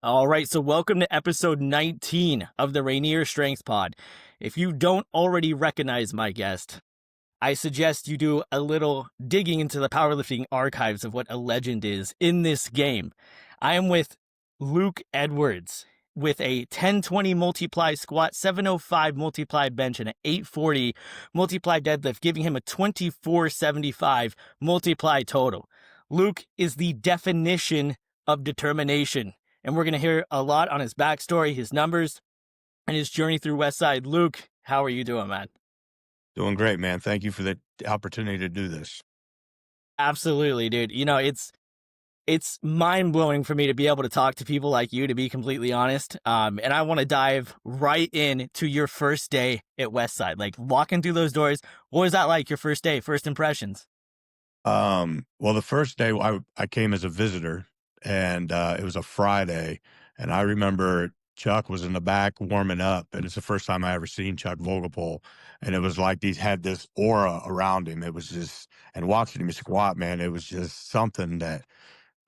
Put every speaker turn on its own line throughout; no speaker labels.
All right, so welcome to episode 19 of the Rainier Strength Pod. If you don't already recognize my guest, I suggest you do a little digging into the powerlifting archives of what a legend is in this game. I am with Luke Edwards with a 1020 multiply squat, 705 multiply bench, and an 840 multiply deadlift, giving him a 2475 multiply total. Luke is the definition of determination, and we're going to hear a lot on his backstory, his numbers, and his journey through Westside. Luke, how are you doing, man?
Doing great, man. Thank you for the opportunity to do this.
Absolutely, dude. It's mind-blowing for me to be able to talk to people like you, to be completely honest. And I want to dive right in to your first day at Westside. Like, walking through those doors, what was that like, your first day, first impressions?
Well, the first day I came as a visitor, and it was a Friday, and I remember Chuck was in the back warming up, and it's the first time I ever seen Chuck Vogelpohl, and it was like he had this aura around him. It was just, and watching him squat, man, it was just something that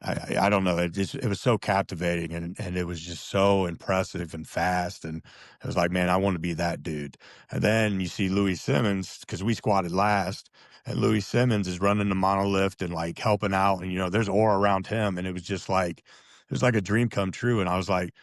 I don't know. It was so captivating, and it was just so impressive and fast. And it was like, man, I want to be that dude. And then you see Louie Simmons, because we squatted last, and Louie Simmons is running the monolift and like helping out. And, there's aura around him. And it was just like, it was like a dream come true. And I was like,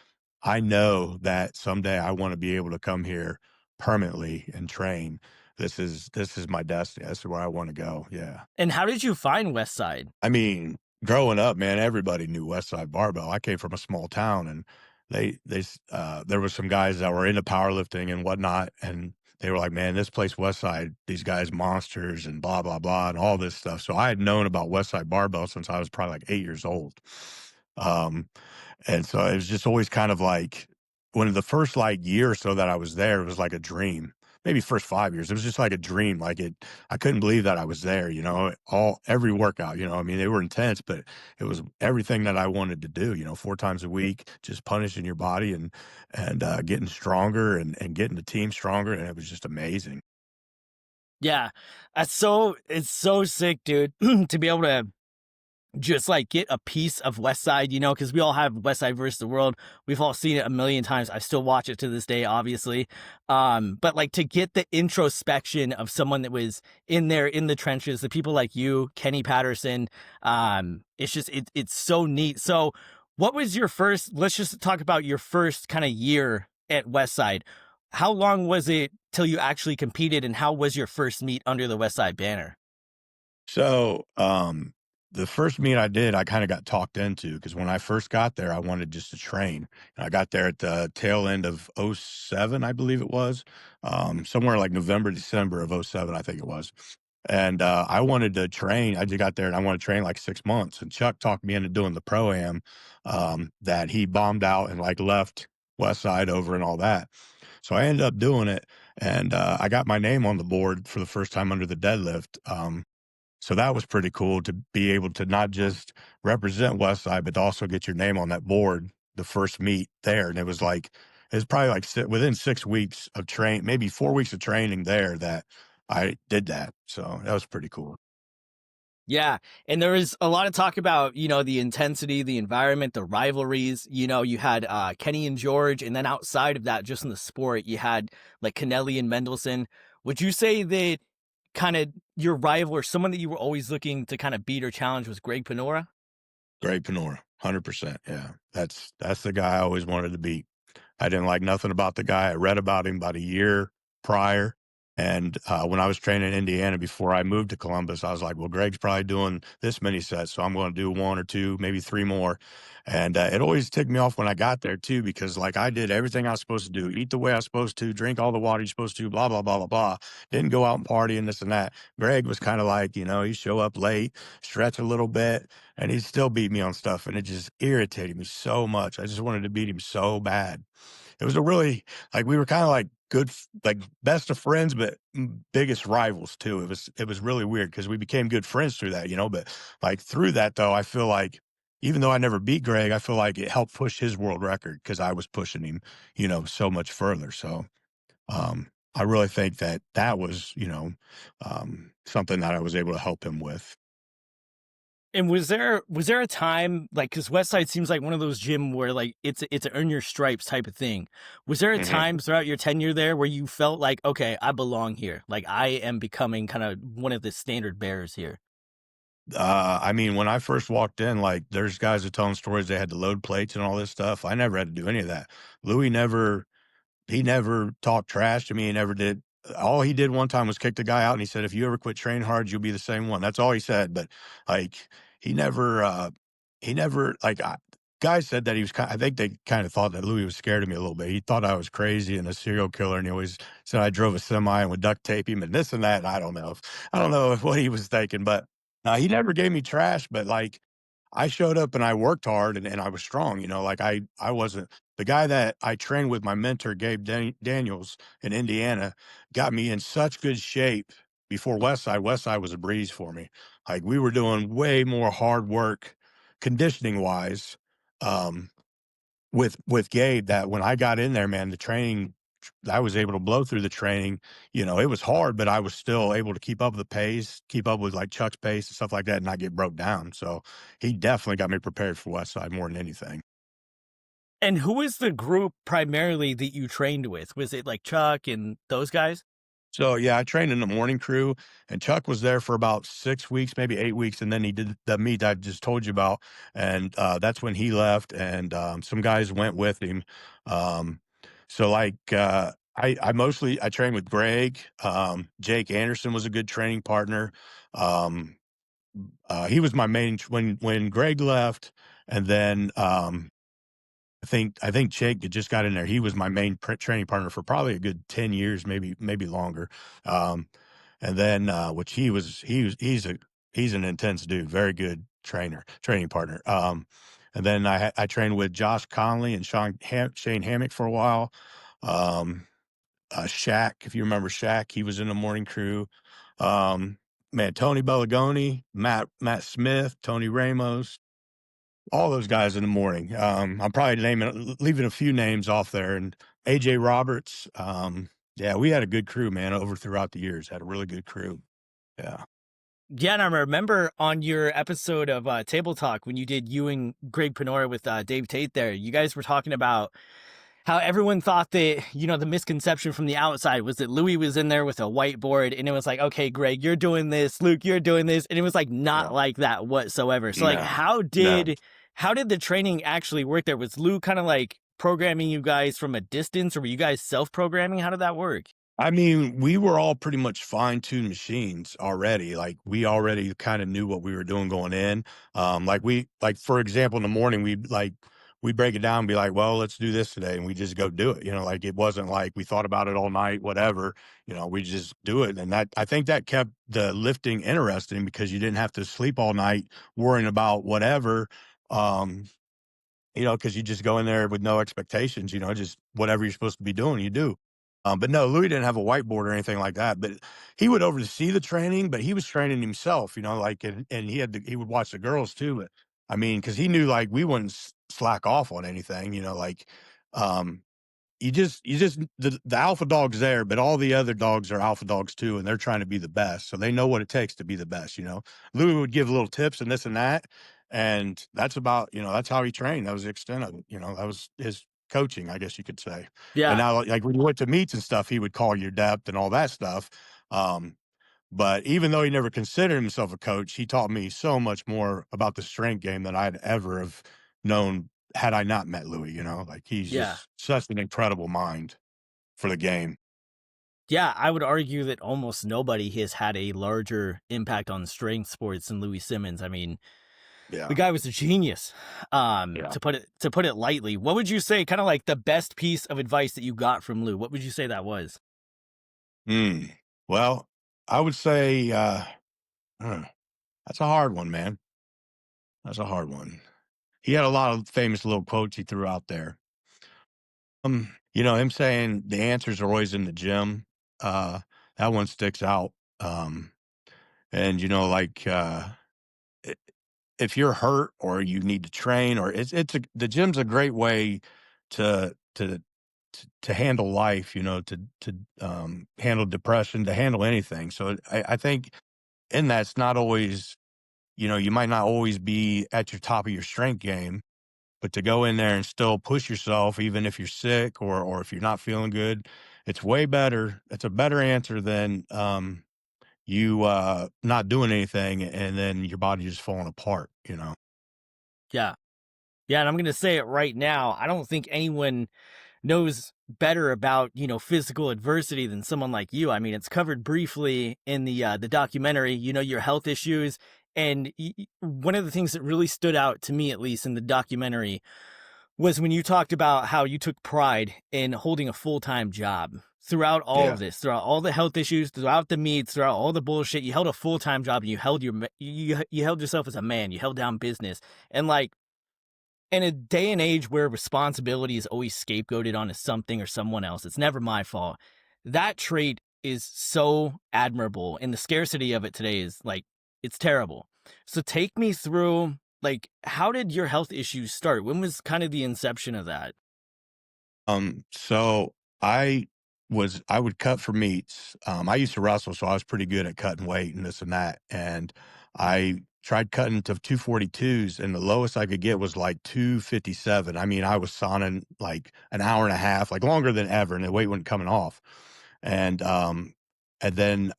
I know that someday I want to be able to come here permanently and train. This is my destiny. This is where I want to go. Yeah.
And how did you find Westside?
I mean, growing up, man, everybody knew WESTSIDE Barbell. I came from a small town, and there was some guys that were into powerlifting and whatnot, and they were like, "Man, this place WESTSIDE, these guys monsters and blah blah blah and all this stuff." So I had known about WESTSIDE Barbell since I was probably like 8 years old. Um, and so it was just always kind of like when the first like year or so that I was there, it was like a dream. Maybe first 5 years, it was just like a dream. I couldn't believe that I was there. Every workout. I mean, they were intense, but it was everything that I wanted to do. 4 times a week, just punishing your body and getting stronger and getting the team stronger, and it was just amazing.
Yeah, it's so sick, dude, to be able to just like get a piece of Westside, because we all have Westside versus the World. We've all seen it a million times. I still watch it to this day, obviously. But like to get the introspection of someone that was in there in the trenches, the people like you, Kenny Patterson, it's so neat. So what was your first, let's just talk about your first kind of year at Westside. How long was it till you actually competed, and how was your first meet under the Westside banner?
So, the first meet I did, I kind of got talked into because when I first got there, I wanted just to train. And I got there at the tail end of '07, I believe it was, somewhere like November, December of '07, I think it was. And I wanted to train. I just got there and I wanted to train like 6 months. And Chuck talked me into doing the pro am that he bombed out and like left West Side over and all that. So I ended up doing it, and I got my name on the board for the first time under the deadlift. So that was pretty cool to be able to not just represent Westside, but to also get your name on that board the first meet there. And it was probably like within 6 weeks of train, maybe 4 weeks of training there that I did that. So that was pretty cool.
Yeah. And there was a lot of talk about, the intensity, the environment, the rivalries. You had Kenny and George. And then outside of that, just in the sport, you had like Kennelly and Mendelsohn. Would you say that kind of your rival or someone that you were always looking to kind of beat or challenge was Greg Panora?
Great Panora, 100%. Yeah. That's the guy I always wanted to beat. I didn't like nothing about the guy. I read about him about a year prior. And when I was training in Indiana before I moved to Columbus, I was like, well, Greg's probably doing this many sets, so I'm going to do one or two, maybe three more. And it always ticked me off when I got there, too, because like I did everything I was supposed to do, eat the way I was supposed to, drink all the water you're supposed to, blah, blah, blah, blah, blah. Didn't go out and party and this and that. Greg was kind of like, he'd show up late, stretch a little bit, and he'd still beat me on stuff. And it just irritated me so much. I just wanted to beat him so bad. It was a really like we were kind of like like best of friends, but biggest rivals too. It was really weird because we became good friends through that, But like through that though, I feel like even though I never beat Greg, I feel like it helped push his world record because I was pushing him, so much further. So I really think that was, something that I was able to help him with.
And was there a time like because Westside seems like one of those gym where like it's a earn your stripes type of thing. Was there a
Mhm.
time throughout your tenure there where you felt like okay, I belong here, like I am becoming kind of one of the standard bearers here?
I mean, when I first walked in, like, there's guys that telling stories they had to load plates and all this stuff. I never had to do any of that. Louis never He never talked trash to me. He never did. All he did one time was kick the guy out, and he said, "If you ever quit training hard, you'll be the same one." That's all he said. But like, he never, he never like. Guys said that he was. I think they kind of thought that Louis was scared of me a little bit. He thought I was crazy and a serial killer, and he always said I drove a semi and would duct tape him and this and that. And I don't know what he was thinking, but he never gave me trash. But like, I showed up and I worked hard and I was strong. Like I wasn't the guy that I trained with, my mentor, Gabe Daniels in Indiana, got me in such good shape before Westside. Westside was a breeze for me. Like we were doing way more hard work, conditioning wise, um, with Gabe. That when I got in there, man, the training, I was able to blow through the training. It was hard, but I was still able to keep up with the pace, keep up with like Chuck's pace and stuff like that, and not get broke down. So he definitely got me prepared for Westside more than anything.
And who was the group primarily that you trained with? Was it like Chuck and those guys?
So, yeah, I trained in the morning crew, and Chuck was there for about 6 weeks, maybe 8 weeks, and then he did the meet I just told you about, and, that's when he left, and, some guys went with him. Um, so, like, I trained with Greg. Jake Anderson was a good training partner. Um, he was my main when Greg left, and then, I think Jake that just got in there, he was my main training partner for probably a good 10 years, maybe longer. Um, and then, which he's an intense dude, very good training partner. And then I trained with Josh Conley and Shane Hammock for a while. Um, Shaq, if you remember Shaq, he was in the morning crew. Um, man, Tony Belagoni, Matt Smith, Tony Ramos, all those guys in the morning. I'm probably leaving a few names off there, and AJ Roberts. Yeah, we had a good crew, man, over throughout the years. Had a really good crew. Yeah.
Yeah, and I remember on your episode of Table Talk when you did you and Greg Penora with Dave Tate there, you guys were talking about how everyone thought that, the misconception from the outside was that Louis was in there with a whiteboard and it was like, okay, Greg, you're doing this, Luke, you're doing this. And it was like not
No,
like that whatsoever. So like
no, no.
how did the training actually work there? Was Lou kind of like programming you guys from a distance or were you guys self-programming? How did that work?
I mean, we were all pretty much fine-tuned machines already. Like, we already kinda knew what we were doing going in. For example, in the morning, we'd break it down and be like, "Well, let's do this today," and we just go do it, like, it wasn't like we thought about it all night, whatever, we just do it, and I think that kept the lifting interesting because you didn't have to sleep all night worrying about whatever, um, because you just go in there with no expectations, just whatever you're supposed to be doing, you do. But no, Louis didn't have a whiteboard or anything like that. But he would oversee the training, but he was training himself, like, and he would watch the girls too. But I mean, because he knew like we wouldn't slack off on anything, um, the alpha dog's there, but all the other dogs are alpha dogs too, and they're trying to be the best. So they know what it takes to be the best. Louis would give little tips and this and that, and that's how he trained. That was the extent of it. That was his coaching, I guess you could say. And
Yeah.
now, like when you went to meets and stuff, he would call your depth and all that stuff. Um, but even though he never considered himself a coach, he taught me so much more about the strength game than I'd ever have known had I not met Louis. Like he's
Yeah.
just such an incredible mind for the game.
Yeah, I would argue that almost nobody has had a larger impact on strength sports than Louie Simmons. I mean, the
Yeah.
guy was a genius.
Yeah.
To put it lightly. What would you say kind of like the best piece of advice that you got from Lou? What would you say that was?
Mm. Well, I would say, huh, that's a hard one, man. That's a hard one. He had a lot of famous little quotes he threw out there. Him saying the answers are always in the gym. Uh, that one sticks out. Um, and like, i- if you're hurt or you need to train, or the gym's a great way to to to handle life. To handle depression, to handle anything. So I think in that's not always you might not always be at your top of your strength game, but to go in there and still push yourself, even if you're sick or if you're not feeling good, it's way better. It's a better answer than you not doing anything and then your body just falling apart.
Yeah. Yeah, and I'm gonna say it right now. I don't think anyone knows better about, physical adversity than someone like you. I mean, it's covered briefly in the documentary, your health issues. And one of the things that really stood out to me, at least in the documentary, was when you talked about how you took pride in holding a full-time job throughout all of
Yeah.
this, throughout all the health issues, throughout the meets, throughout all the bullshit. You held a full-time job and you held yourself as a man. You held down business. And like, in a day and age where responsibility is always scapegoated onto something or someone else, it's never my fault. That trait is so admirable, and the scarcity of it today is like, it's terrible. So take me through, like, how did your health issues start? When was kind of the inception of that?
So I would cut for meats. I used to wrestle, so I was pretty good at cutting weight and this and that. And I tried cutting to 242s, and the lowest I could get was like 257. I mean, I was sauning like an hour and a half, like longer than ever, and the weight wasn't coming off. And then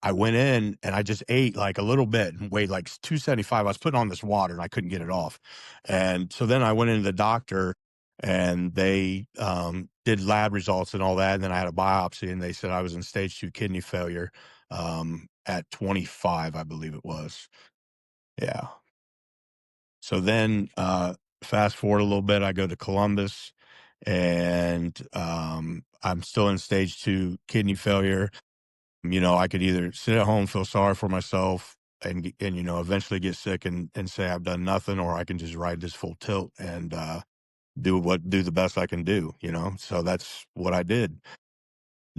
I went in and I just ate like a little bit and weighed like 275. I was putting on this water and I couldn't get it off. And so then I went into the doctor and they did lab results and all that. And then I had a biopsy and they said I was in stage 2 kidney failure at 25, I believe it was. Yeah. So then fast forward a little bit, I go to Columbus and I'm still in stage 2 kidney failure. I could either sit at home, feel sorry for myself, and eventually get sick and say I've done nothing, or I can just ride this full tilt and do the best I can do. So that's what I did.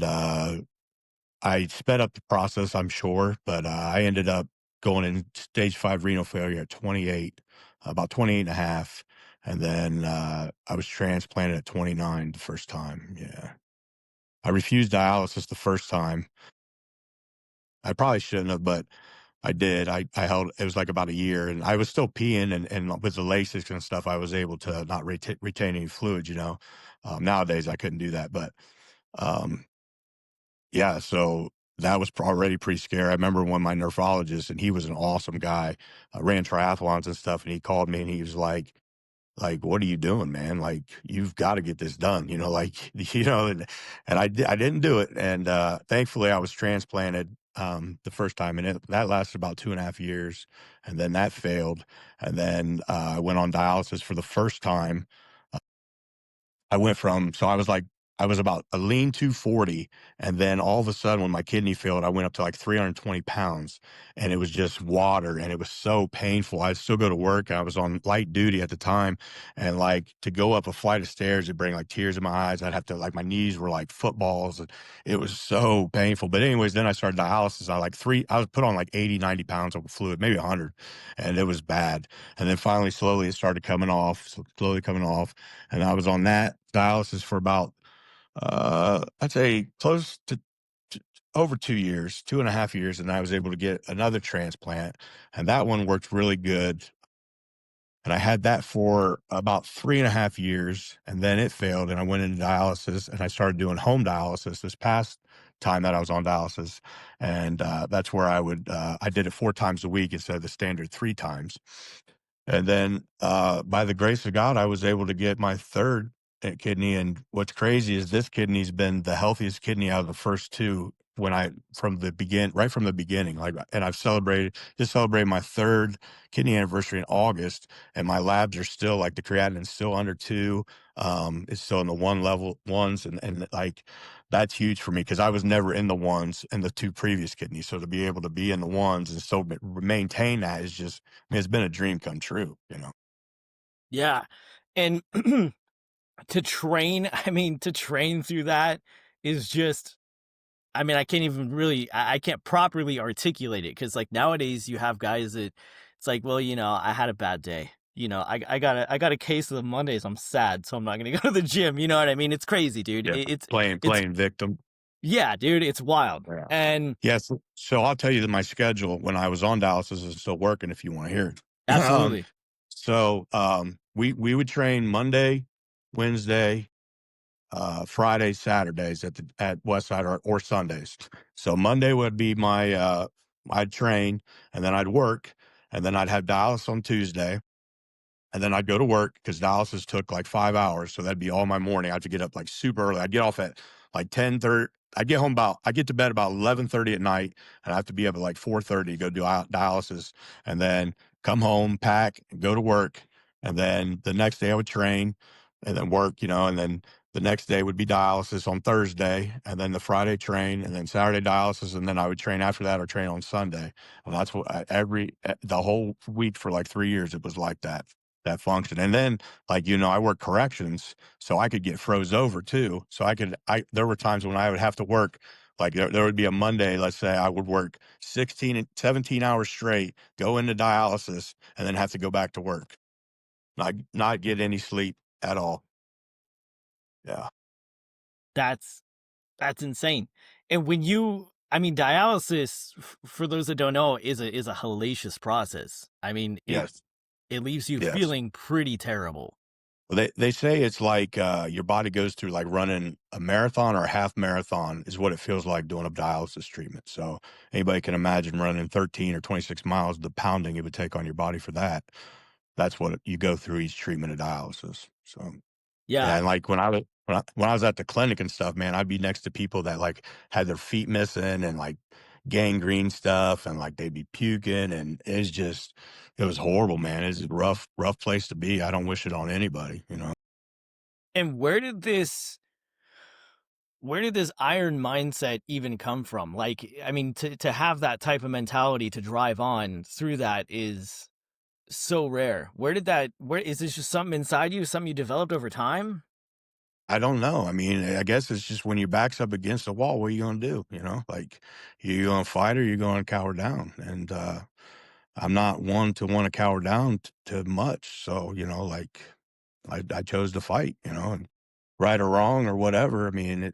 Uh, I sped up the process, I'm sure, but I ended up going in stage 5 renal failure at 28, about 28 and a half. And then I was transplanted at 29 the first time. Yeah. I refused dialysis the first time. I probably shouldn't have, but I did. I held it was like about a year, and I was still peeing, and with the Lasix and stuff, I was able to not retain any fluids. Nowadays, I couldn't do that, but um, yeah. So that was already pretty scary. I remember when my nephrologist, and he was an awesome guy, ran triathlons and stuff, and he called me, and he was like, "What are you doing, man? Like, you've got to get this done." Like, and I didn't do it. And thankfully, I was transplanted the first time, and that lasted about 2.5 years, and then that failed, and then I went on dialysis for the first time. I went from so I was about a lean 240, and then all of a sudden when my kidney failed, I went up to like 320 pounds, and it was just water, and it was so painful. I'd still go to work. I was on light duty at the time, and like to go up a flight of stairs, it'd bring like tears in my eyes. I'd have to like my knees were like footballs, and it was so painful. But anyways, then I started dialysis. I was put on like 80, 90 pounds of fluid, maybe 100, and it was bad. And then finally, slowly, it started coming off, slowly coming off, and I was on that dialysis for about I'd say close to over 2 years, 2.5 years, and I was able to get another transplant, and that one worked really good. And I had that for about 3.5 years, and then it failed, and I went into dialysis, and I started doing home dialysis this past time that I was on dialysis, and that's where I did it 4 times a week instead of the standard 3 times. And then, by the grace of God, I was able to get my third kidney. And what's crazy is this kidney's been the healthiest kidney out of the first two right from the beginning. Like, and just celebrated my third kidney anniversary in August, and my labs are still like the creatinine's still under 2. It's still in the ones, and like that's huge for me because I was never in the ones in the 2 previous kidneys. So to be able to be in the ones and still maintain that is just, I mean, it's been a dream come true.
Yeah. And to train through that is just, I mean, I can't even really, I can't properly articulate it because, like, nowadays you have guys that it's like, well, I had a bad day. I got a case of the Mondays. I'm sad, so I'm not gonna go to the gym. You know what I mean? It's crazy, dude.
Yeah.
It's
Playing
it's
playing victim.
Yeah, dude, it's wild.
Yeah.
And
Yes. So I'll tell you that my schedule when I was on dialysis is still working if you want to hear it.
absolutely.
We would train Monday, Wednesday, Fridays, Saturdays at Westside or Sundays. So Monday would be my I'd train and then I'd work and then I'd have dialysis on Tuesday. And then I'd go to work because dialysis took like 5 hours. So that'd be all my morning. I have to get up like super early. I'd get off at like 10:30. I get to bed about 11:30 at night and I have to be up at like 4:30 to go do dialysis and then come home, pack, and go to work. And then the next day I would train and then work, and then the next day would be dialysis on Thursday and then the Friday train and then Saturday dialysis. And then I would train after that or train on Sunday. And that's what the whole week for like 3 years, it was like that function. And then, like, I work corrections, so I could get froze over too. So there were times when I would have to work, like there would be a Monday, let's say I would work 16 and 17 hours straight, go into dialysis, and then have to go back to work. Not get any sleep at all. Yeah.
That's that's insane. And I mean, dialysis, for those that don't know, is a hellacious process. I mean,
Yes.
it leaves you
Yes.
feeling pretty terrible.
Well, they say it's like your body goes through like running a marathon or a half marathon is what it feels like doing a dialysis treatment. So anybody can imagine running 13 or 26 miles, the pounding it would take on your body for that. That's what you go through each treatment of dialysis. So yeah,
Yeah.
and like when I was at the clinic and stuff, man, I'd be next to people that like had their feet missing and like gangrene stuff, and like they'd be puking, and it was horrible, man. It's a rough place to be. I don't wish it on anybody.
And where did this iron mindset even come from? Like, I mean, to have that type of mentality to drive on through that is so rare. Where is this just something inside you, something you developed over time?
I don't know. I mean, I guess it's just when your back's up against the wall, what are you gonna do? Like, you gonna fight or you gonna cower down? And I'm not one to want to cower down to much. So, like I chose to fight, and right or wrong or whatever. I mean,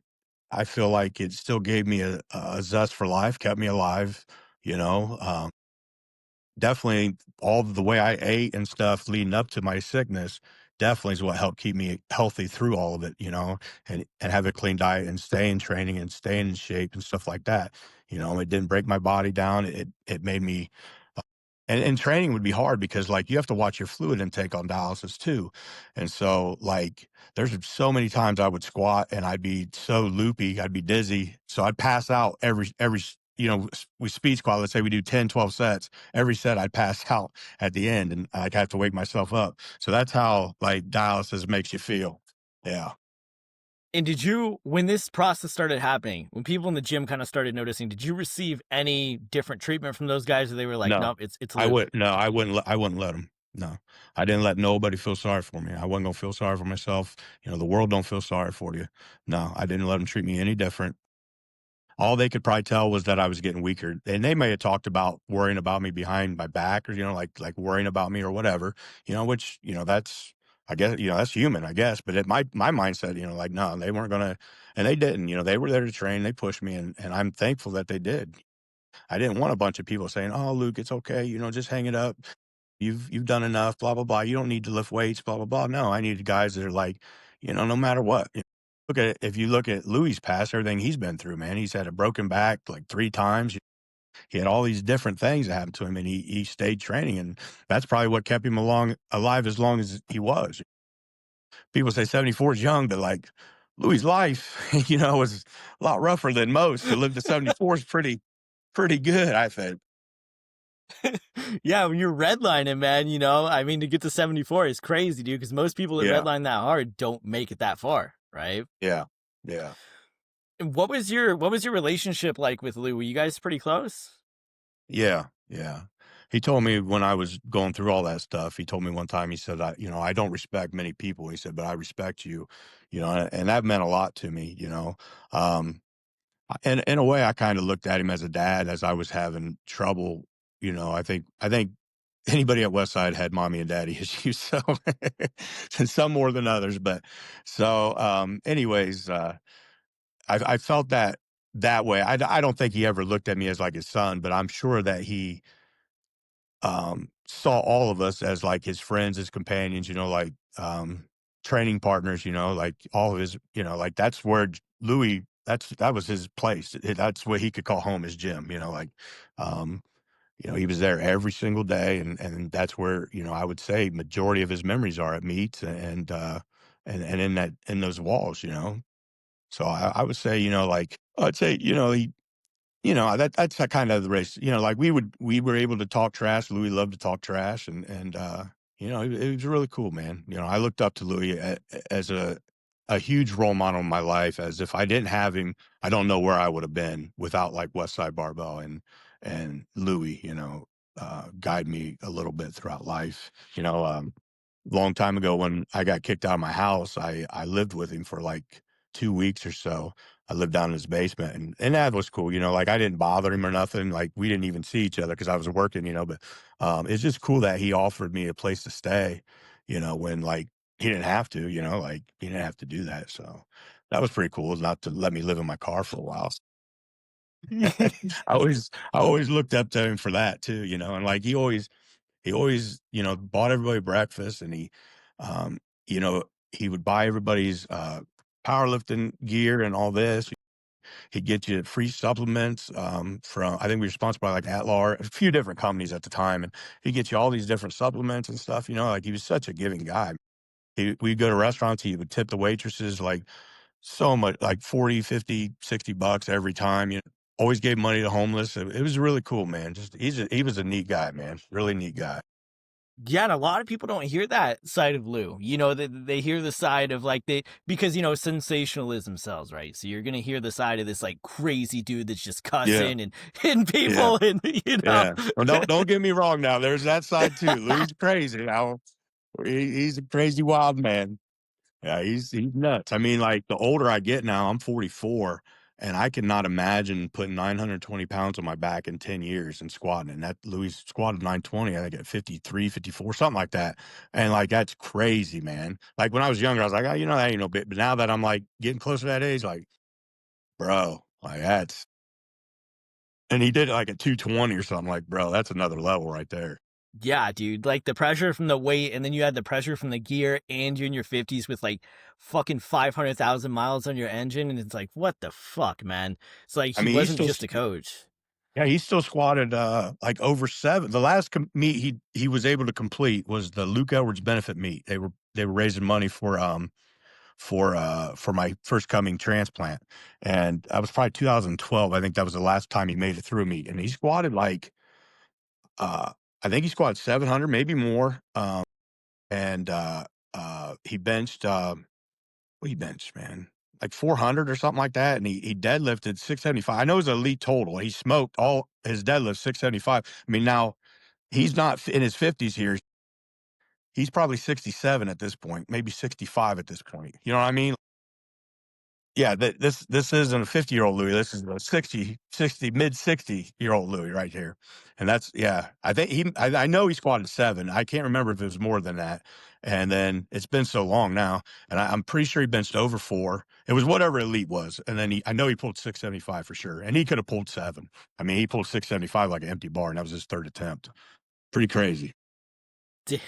I feel like it still gave me a zest for life, kept me alive, you know. Definitely all the way I ate and stuff leading up to my sickness definitely is what helped keep me healthy through all of it, and have a clean diet and stay in training and stay in shape and stuff like that. It didn't break my body down. It made me and training would be hard because like you have to watch your fluid intake on dialysis too. And so like there's so many times I would squat and I'd be so loopy, I'd be dizzy. So I'd pass out we speed squat, let's say we do 10, 12 sets. Every set I'd pass out at the end and I'd have to wake myself up. So that's how like dialysis makes you feel. Yeah.
And when this process started happening, when people in the gym kind of started noticing, did you receive any different treatment from those guys, or they were like,
No,
nope, it's Luke?
I wouldn't let them. No, I didn't let nobody feel sorry for me. I wasn't gonna feel sorry for myself. The world don't feel sorry for you. No, I didn't let them treat me any different. All they could probably tell was that I was getting weaker, and they may have talked about worrying about me behind my back, or like worrying about me or whatever. Which that's I guess that's human, I guess. But my mindset, like no, they weren't gonna, and they didn't. They were there to train. They pushed me, and I'm thankful that they did. I didn't want a bunch of people saying, "Oh, Luke, it's okay. Just hang it up. You've done enough. Blah blah blah. You don't need to lift weights. Blah blah blah." No, I needed guys that are like, no matter what. If you look at Louie's past, everything he's been through, man, he's had a broken back like 3 times. He had all these different things that happened to him, and he stayed training, and that's probably what kept him alive as long as he was. People say 74 is young, but like Louie's life, was a lot rougher than most. To live to 74 is pretty good, I think.
Yeah, when you're redlining, man, I mean, to get to 74 is crazy, dude, because most people that
Yeah,
redline that hard don't make it that far, right?
yeah, yeah.
And what was your relationship like with Lou? Were you guys pretty close?
Yeah, yeah. He told me when I was going through all that stuff, he told me one time, he said, I don't respect many people. He said, but I respect you, and that meant a lot to me. Um, and in a way, I kind of looked at him as a dad as I was having trouble. I think anybody at Westside had mommy and daddy issues, so and some more than others. But so, anyways, I felt that. that way. I don't think he ever looked at me as like his son, but I'm sure that he saw all of us as like his friends, his companions, like training partners, like all of his, like that's where Louis, that was his place. That's what he could call home, his gym, like, um, he was there every single day, and that's where, I would say majority of his memories are at meets and in those walls, So I would say, like I'd say, that's a kind of the race. Like we were able to talk trash. Louis loved to talk trash, and it was really cool, man. I looked up to Louis as a huge role model in my life. As if I didn't have him, I don't know where I would have been without like Westside Barbell and Louis. Guide me a little bit throughout life. Long time ago when I got kicked out of my house, I lived with him for like 2 weeks or so. I lived down in his basement, and that was cool. Like I didn't bother him or nothing. Like we didn't even see each other because I was working. But it's just cool that he offered me a place to stay. When like he didn't have to. Like he didn't have to do that. So that was pretty cool. Not to let me live in my car for a while. I always looked up to him for that too. And like he always, bought everybody breakfast, and you know, he would buy everybody's powerlifting gear and all this. He'd get you free supplements from, I think we were sponsored by like Atlar, a few different companies at the time, and he'd get you all these different supplements and stuff. Like he was such a giving guy. We'd go to restaurants, he would tip the waitresses like so much, like 40, 50, $60 every time. Always gave money to homeless. It was really cool, man. Just he was a neat guy, man. Really neat guy.
Yeah, and a lot of people don't hear that side of Lou. They hear the side of like because sensationalism sells, right? So you're gonna hear the side of this like crazy dude that's just
Yeah,
cussing and hitting
yeah.
people, and
Yeah. Well, don't get me wrong now. There's that side too. Lou's crazy now. He's a crazy wild man. Yeah, he's nuts. I mean, like the older I get now, I'm 44, and I cannot imagine putting 920 pounds on my back in 10 years and squatting. And that Louis squatted 920, I think at 53, 54, something like that. And like that's crazy, man. Like when I was younger, I was like, oh, that ain't no bit. But now that I'm like getting close to that age, like, bro, like that's and he did it like at 220 or something, like, bro, that's another level right there.
yeah, dude, like the pressure from the weight, and then you had the pressure from the gear, and you're in your 50s with like fucking 500,000 miles on your engine, and it's like, what the fuck, man? It's like
I
he
mean,
wasn't just a coach.
yeah, he still squatted like over seven. The last meet he was able to complete was the Luke Edwards benefit meet. They were raising money for my first coming transplant, and that was probably 2012. I think that was the last time he made it through a meet, and he squatted like I think he squatted 700, maybe more. And he benched what he benched, man, like 400 or something like that, and he deadlifted 675. I know it's elite total. He smoked all his deadlift 675. I mean, now he's not in his 50s here. He's probably 67 at this point, maybe 65 at this point. You know what I mean? Yeah, this isn't a 50-year-old Louis. This is a 60 mid 60-year-old Louis right here. And that's yeah. I think I know he squatted 7. I can't remember if it was more than that. And then it's been so long now, and I'm pretty sure he benched over 4. It was whatever elite was. And then I know he pulled 675 for sure. And he could have pulled 7. I mean, he pulled 675 like an empty bar, and that was his third attempt. Pretty crazy.
Dude,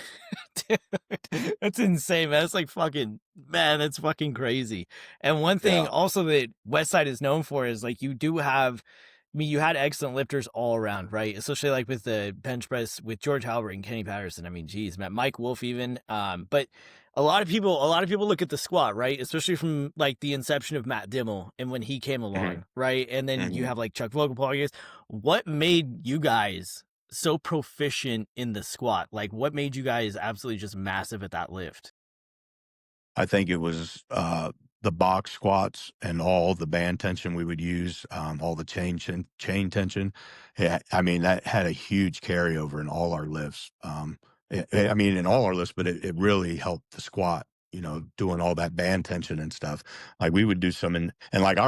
that's insane, man. That's like fucking man. That's fucking crazy. And one thing
Yeah.
also that Westside is known for is like you do have. I mean, you had excellent lifters all around, right? Especially like with the bench press with George Halbert and Kenny Patterson. I mean, geez, man, Mike Wolf even. But a lot of people look at the squat, right? Especially from like the inception of Matt Dimmel and when he came
Hmm.
along, right? And then you
Hmm.
have like Chuck Vogelpaul. I guess. What made you guys so proficient in the squat? Like, what made you guys absolutely just massive at that lift?
I think it was the box squats and all the band tension we would use, all the chain tension. Yeah, I mean that had a huge carryover in all our lifts. I mean in all our lifts, but it really helped the squat. Doing all that band tension and stuff. Like we would do some, and like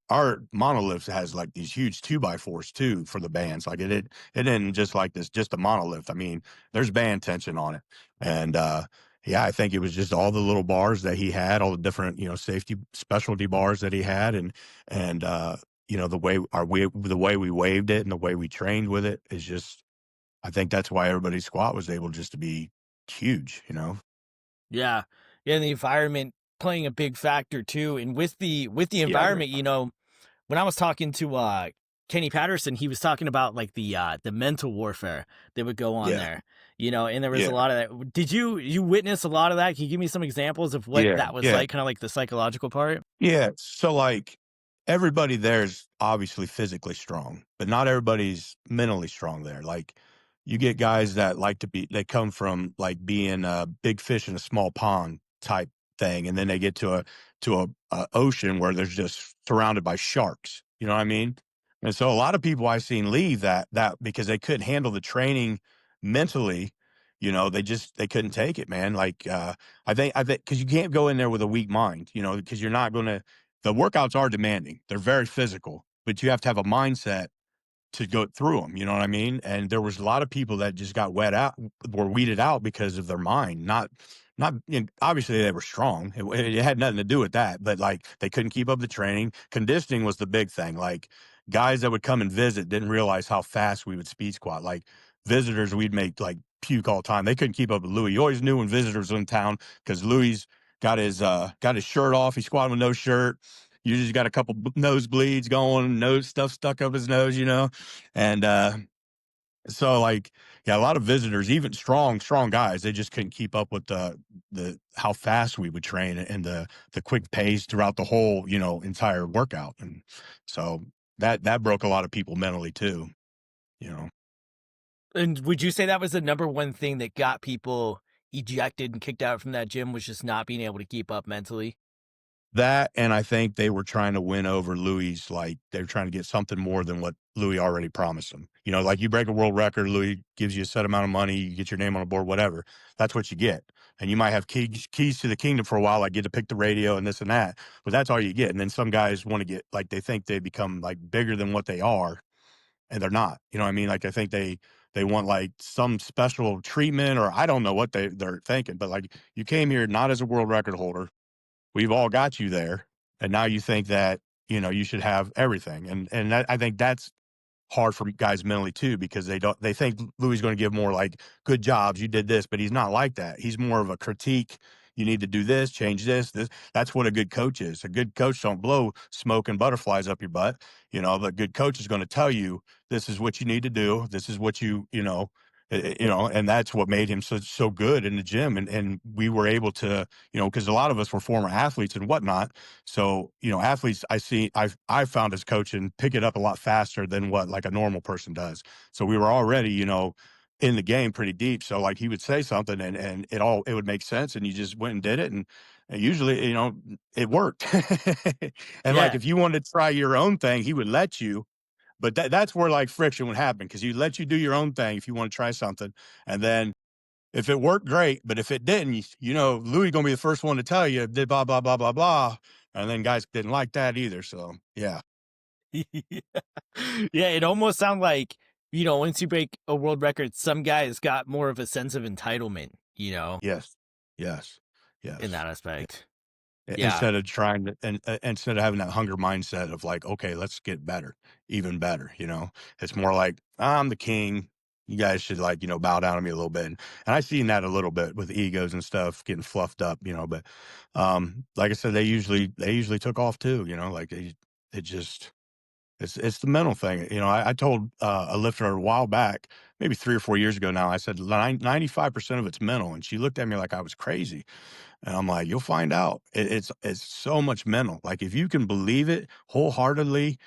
our monoliths has like these huge 2x4s too for the bands. Like it didn't just like this, just a monolift. I mean, there's band tension on it, and yeah, I think it was just all the little bars that he had, all the different, safety specialty bars that he had. And the way we waved it and the way we trained with it is just, I think that's why everybody's squat was able just to be huge, you know?
Yeah. Yeah, and the environment playing a big factor too. And with the
Yeah.
environment, when I was talking to Kenny Patterson, he was talking about like the mental warfare that would go on
Yeah.
there. And there was a
Yeah.
lot of that. Did you witness a lot of that? Can you give me some examples of what
Yeah.
that was
Yeah.
like, kind of like the psychological part?
Yeah. So like everybody there is obviously physically strong, but not everybody's mentally strong there. Like you get guys that they come from like being a big fish in a small pond type thing. And then they get to a ocean where there's just surrounded by sharks. You know what I mean? And so a lot of people I've seen leave that because they couldn't handle the training mentally. They couldn't take it, man. Like, I think because you can't go in there with a weak mind, because you're not going to, the workouts are demanding. They're very physical, but you have to have a mindset to go through them. You know what I mean? And there was a lot of people that just were weeded out because of their mind. Obviously they were strong. It had nothing to do with that, but like they couldn't keep up the training. Conditioning was the big thing. Like guys that would come and visit didn't realize how fast we would speed squat. Like visitors, we'd make like puke all the time. They couldn't keep up with Louie. You always knew when visitors were in town because Louie's got his shirt off. He's squatting with no shirt. You just got a couple nosebleeds going, nose stuff stuck up his nose, and so like, yeah, a lot of visitors, even strong guys, they just couldn't keep up with the how fast we would train and the quick pace throughout the whole entire workout, and so that broke a lot of people mentally too, you know.
And would you say that was the number one thing that got people ejected and kicked out from that gym, was just not being able to keep up mentally?
That, and I think they were trying to win over Louis, like, they were trying to get something more than what Louis already promised them. Like, you break a world record, Louis gives you a set amount of money, you get your name on a board, whatever. That's what you get. And you might have keys to the kingdom for a while, like get to pick the radio and this and that, but that's all you get. And then some guys wanna get like, they think they become, like, bigger than what they are, and they're not. You know what I mean? Like, I think they want, like, some special treatment, or I don't know what they're thinking, but, like, you came here not as a world record holder. We've all got you there, and now you think that, you should have everything, and I think that's hard for guys mentally too, because they think Louis is gonna give more like, "Good jobs, you did this," but he's not like that. He's more of a critique. "You need to do this, change this." That's what a good coach is. A good coach don't blow smoke and butterflies up your butt, but a good coach is gonna tell you, "This is what you need to do. This is what and that's what made him so good in the gym, and we were able to, because a lot of us were former athletes and whatnot. So, athletes I've found as coaching pick it up a lot faster than what like a normal person does. So we were already, in the game pretty deep. So like he would say something and it would make sense, and you just went and did it, and usually, it worked. And like
Yeah.
if you wanted to try your own thing, he would let you, but that's where like friction would happen, because he let you do your own thing if you want to try something. And then if it worked, great. But if it didn't, Louis gonna be the first one to tell you did blah blah blah blah blah. And then guys didn't like that either. So yeah.
Yeah, it almost sounds like, once you break a world record, some guys got more of a sense of entitlement,
Yes. Yes.
in
Yes.
that aspect. Yeah.
Instead of trying to, and instead of having that hunger mindset of like, okay, let's get better, even better. It's more like, I'm the king. You guys should like, bow down to me a little bit. And I seen that a little bit with egos and stuff getting fluffed up, but like I said, they usually took off too, like it just, it's the mental thing. I told a lifter a while back, maybe 3 or 4 years ago now, I said 95% of it's mental. And she looked at me like I was crazy. And I'm like, you'll find out. It's so much mental. Like if you can believe it wholeheartedly,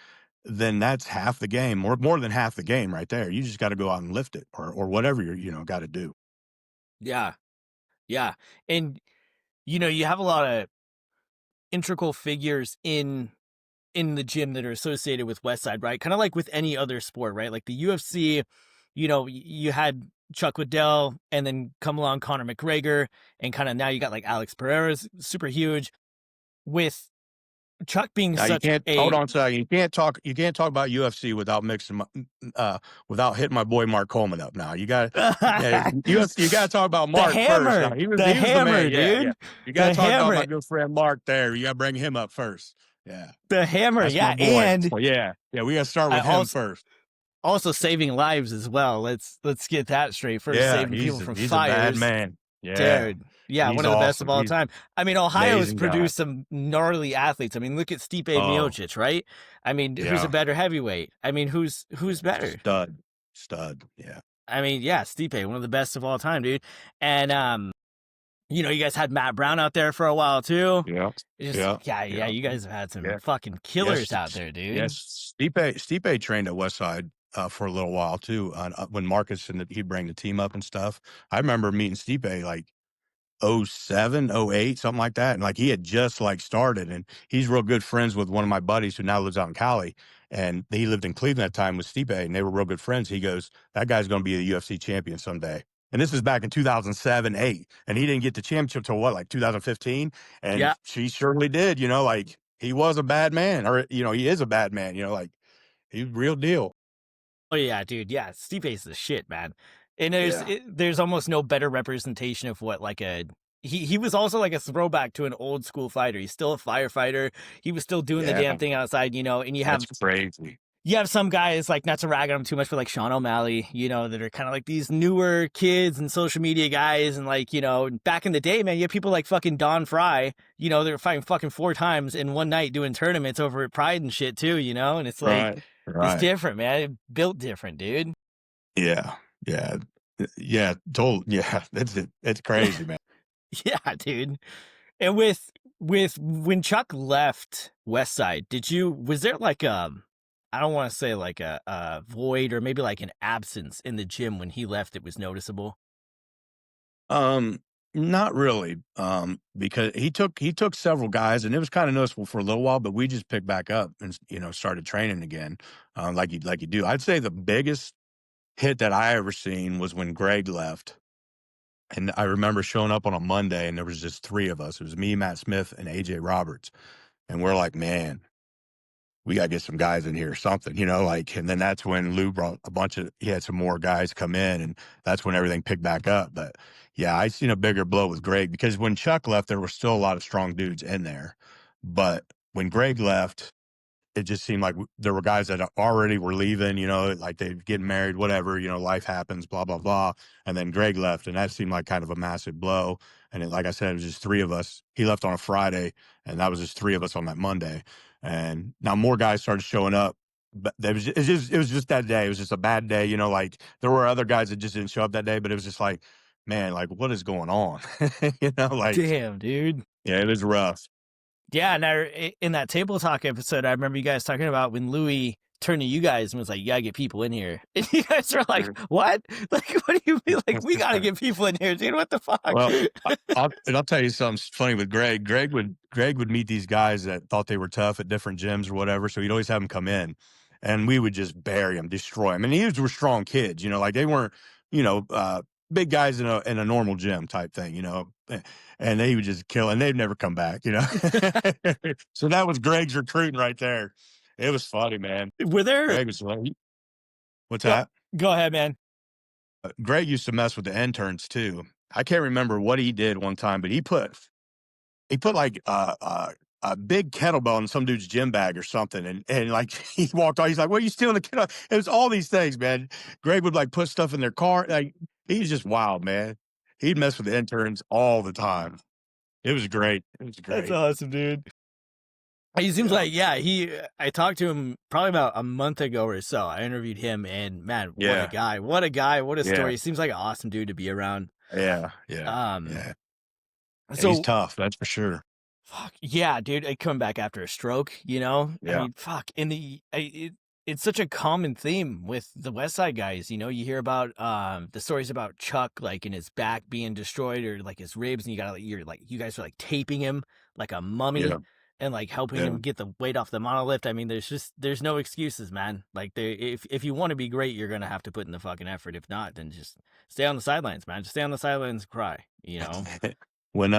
then that's half the game, more than half the game right there. You just got to go out and lift it, or whatever you're, got to do.
Yeah. Yeah. And, you have a lot of integral figures in the gym that are associated with Westside, right? Kind of like with any other sport, right? Like the UFC, you had Chuck Liddell, and then come along Conor McGregor, and kind of now you got like Alex Pereira's super huge, with Chuck being
Now you
such
can't hold
a
on a second. You can't talk about UFC without without hitting my boy Mark Coleman up. Now UFC. You got to talk about
the
Mark first. Now
hammer,
he was
the
the man.
hammer,
Yeah, yeah.
dude,
You got
the
to talk about my
hammer.
good friend Mark there. You got to bring him up first. Yeah.
The hammer,
That's my
yeah,
boy.
and
Well, yeah. Yeah, we gotta start
I
with him
also
first.
saving lives as well. Let's get that straight first.
Yeah,
Saving people from
he's a bad
fires.
man. Yeah.
Dude, yeah, one
He's
of the best of
awesome.
all
He's
time. I mean, Ohio's
amazing guy.
produced some gnarly athletes. I mean, look at Stipe
Oh,
Miocic, right? I mean, who's a
yeah.
better heavyweight? I mean, who's better?
Stud. Stud. Yeah.
I mean, yeah, Stipe, one of the best of all time, dude. And you guys had Matt Brown out there for a while too.
Yeah.
It's just
Yeah.
yeah,
Yeah.
you guys have had some
Yeah.
fucking killers
Yes.
out there, dude.
Yes. Stipe trained at Westside for a little while too. When Marcus and he'd bring the team up and stuff. I remember meeting Stipe like '07, '08, something like that. And like he had just like started, and he's real good friends with one of my buddies who now lives out in Cali. And he lived in Cleveland at the time with Stipe, and they were real good friends. He goes, that guy's going to be a UFC champion someday. And this is back in 2007, '08. And he didn't get the championship till what, like 2015? And
Yeah.
she surely did, like he was a bad man, or, he is a bad man, like he's real deal.
Oh yeah, dude. Yeah, Stipe's the shit, man. And
Yeah.
there's almost no better representation of what like a he was also like a throwback to an old school fighter. He's still a firefighter. He was still doing the
Yeah.
damn thing outside, and
That's crazy.
you have some guys, like, not to rag on him too much, but like Sean O'Malley, that are kind of like these newer kids and social media guys. And like, back in the day, man, you have people like fucking Don Fry, they were fighting fucking 4 times in one night doing tournaments over at Pride and shit too, and it's like,
Right.
it's
Right.
different, man. Built different, dude.
Yeah. Yeah. Yeah. Yeah. That's it. It's crazy, man.
Yeah, dude. And with when Chuck left Westside, was there like I don't want to say like a void or maybe like an absence in the gym when he left that was noticeable?
Um, Not really. Because he took several guys, and it was kind of noticeable for a little while, but we just picked back up and started training again. Like you do. I'd say the biggest hit that I ever seen was when Greg left. And I remember showing up on a Monday, and there was just 3 of us. It was me, Matt Smith, and AJ Roberts. And we're like, man, we got to get some guys in here or something, and then that's when Lou brought he had some more guys come in, and that's when everything picked back up. But yeah, I seen a bigger blow with Greg, because when Chuck left, there were still a lot of strong dudes in there. But when Greg left, it just seemed like there were guys that already were leaving, like they getting married, whatever, life happens, blah, blah, blah. And then Greg left, and that seemed like kind of a massive blow. And like I said, it was just 3 of us. He left on a Friday, and that was just 3 of us on that Monday. And now more guys started showing up. But it was just that day. It was just a bad day, like there were other guys that just didn't show up that day, but it was just like, man, like what is going on? Like,
Damn, dude.
yeah, it was rough.
Yeah, and in that table talk episode, I remember you guys talking about when Louie turned to you guys and was like, "You gotta get people in here," and you guys were like, "What? Like, what do you mean? Like, we gotta get people in here, dude? What the fuck?"
Well, I'll tell you something funny with Greg. Greg would meet these guys that thought they were tough at different gyms or whatever, so he'd always have them come in, and we would just bury them, destroy them. And these were strong kids, like they weren't, big guys in a normal gym type thing, and they would just kill, and they'd never come back, So that was Greg's recruiting right there. It was funny, man.
Were there?
Greg was funny. What's
Go,
that?
go ahead, man.
Greg used to mess with the interns too. I can't remember what he did one time, but he put like a big kettlebell in some dude's gym bag or something, and like he walked off. He's like, "What are you stealing the kettlebell?" It was all these things, man. Greg would like put stuff in their car. Like he's just wild, man. He'd mess with the interns all the time. It was great. It was great.
That's awesome, dude. He seems like, I talked to him probably about a month ago or so. I interviewed him, and man, what a guy. What a guy. What a story. He seems like an awesome dude to be around.
Yeah.
So
he's tough, that's for sure.
Fuck yeah, dude! I come back after a stroke,
Yeah.
I mean, fuck. It's such a common theme with the West Side guys. You hear about the stories about Chuck, like in his back being destroyed or like his ribs, and you guys are like taping him like a mummy.
Yeah.
And like helping him get the weight off the monolift. I mean, there's no excuses, man. Like if you want to be great, you're gonna have to put in the fucking effort. If not, then just stay on the sidelines, man. Just stay on the sidelines and cry.
When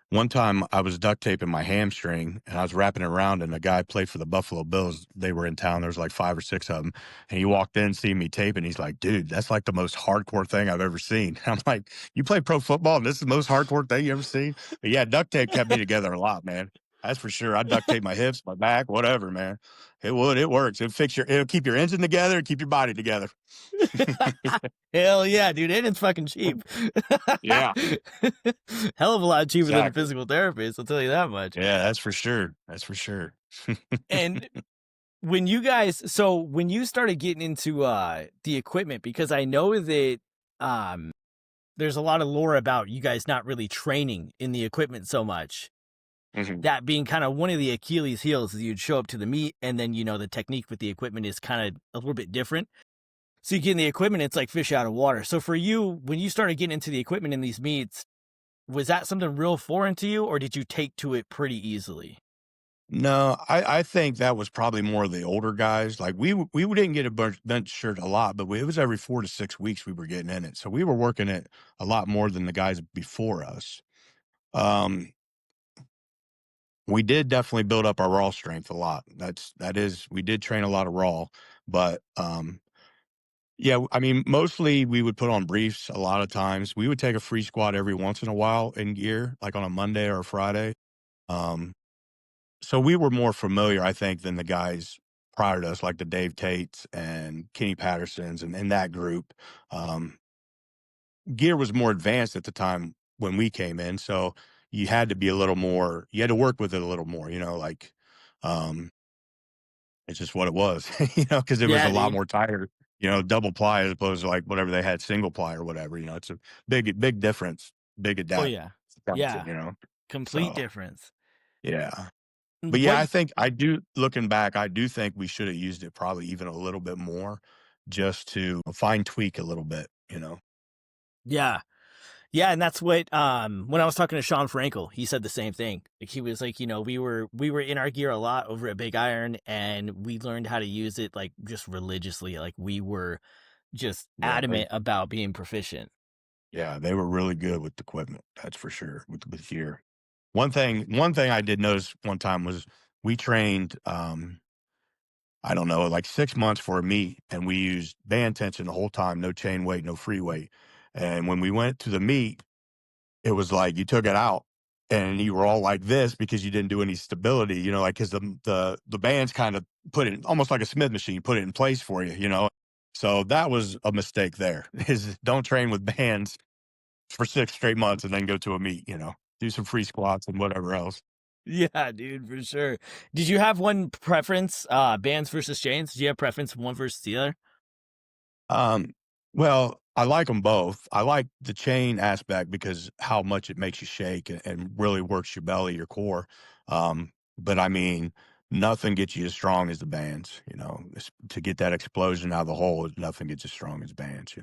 one time I was duct taping my hamstring, and I was wrapping it around, and a guy played for the Buffalo Bills. They were in town. There was like 5 or 6 of them, and he walked in, seeing me taping. He's like, "Dude, that's like the most hardcore thing I've ever seen." I'm like, "You play pro football, and this is the most hardcore thing you ever seen?" But yeah, duct tape kept me together a lot, man. That's for sure. I duct tape my hips, my back, whatever, man. It would. It works. It'll keep your engine together, keep your body together.
Hell yeah, dude. And it's fucking cheap.
Yeah,
Hell of a lot cheaper than a
exactly.
physical therapist, I'll tell you that much.
Yeah, that's for sure. That's for sure.
And when you guys, so when you started getting into the equipment, because I know that um there's a lot of lore about you guys not really training in the equipment so much.
Mhm.
That being kind of one of the Achilles heels is you'd show up to the meet and then, the technique with the equipment is kind of a little bit different. So you get in the equipment, it's like fish out of water. So for you, when you started getting into the equipment in these meets, was that something real foreign to you or did you take to it pretty easily?
No, I think that was probably more of the older guys. Like we didn't get a bench shirt a lot, but it was every 4 to 6 weeks we were getting in it. So we were working it a lot more than the guys before us. Um, we did definitely build up our raw strength a lot. We did train a lot of raw, but yeah, I mean, mostly we would put on briefs a lot of times. We would take a free squat every once in a while in gear, like on a Monday or a Friday. Um, so we were more familiar, I think, than the guys prior to us, like the Dave Tates and Kenny Pattersons and that group. Um, Gear was more advanced at the time when we came in, so you had to be a little more. You had to work with it a little more, like um, it's just what it was, because it was a
Yeah,
lot
dude.
more tighter, double ply as opposed to like whatever they had single ply or whatever. It's a big difference, big
Oh,
adapt
yeah.
function,
Yeah. Complete
So
difference.
yeah. But yeah,
What?
I think I do looking back, I do think we should have used it probably even a little bit more just to fine tweak a little bit.
Yeah. Yeah, and that's what when I was talking to Sean Frankel, he said the same thing. Like he was like, we were in our gear a lot over at Big Iron and we learned how to use it like just religiously. Like we were just
Yeah,
adamant about being proficient.
yeah, they were really good with the equipment, that's for sure, with gear. One thing I did notice one time was we trained I don't know, like 6 months for a meet and we used band tension the whole time, no chain weight, no free weight. And when we went to the meet, it was like you took it out and you were all like this because you didn't do any stability, like because the bands kind of put it almost like a Smith machine, put it in place for you. So that was a mistake there. Is don't train with bands for 6 straight months and then go to a meet. Do some free squats and whatever else.
Yeah, dude, for sure. Did you have one preference, bands versus chains? Did you have preference one versus the other?
Um, well, I like them both. I like the chain aspect because how much it makes you shake and really works your belly, your core. But I mean, nothing gets you as strong as the bands. To get that explosion out of the hole, nothing gets as strong as bands.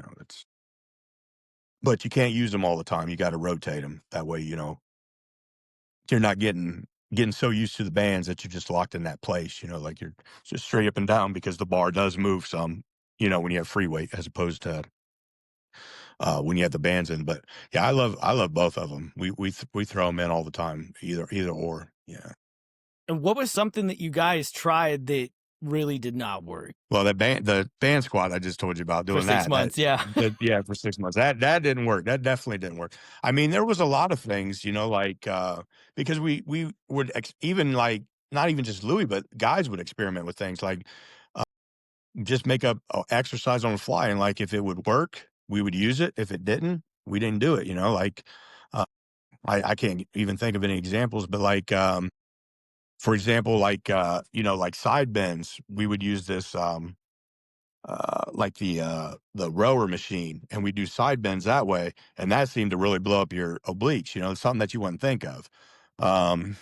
But you can't use them all the time. You got to rotate them. That way, you're not getting so used to the bands that you're just locked in that place. Like you're just straight up and down because the bar does move some. When you have free weight as opposed to when you have the bands in. But yeah, I love both of them. We throw them in all the time, either or. Yeah.
And what was something that you guys tried that really did not work
Well, the band squad I just told you about
for
doing
6 months? Yeah.
yeah, for 6 months that didn't work. That definitely didn't work. I mean, there was a lot of things, like because we would even like not even just Louis, but guys would experiment with things like uh, just make up exercise on the fly, and like if it would work, we would use it. If it didn't, we didn't do it. Like. Uh, I can't even think of any examples, but like, for example, like side bends, we would use this, like the rower machine and we do side bends that way. And that seemed to really blow up your obliques, something that you wouldn't think of. Um,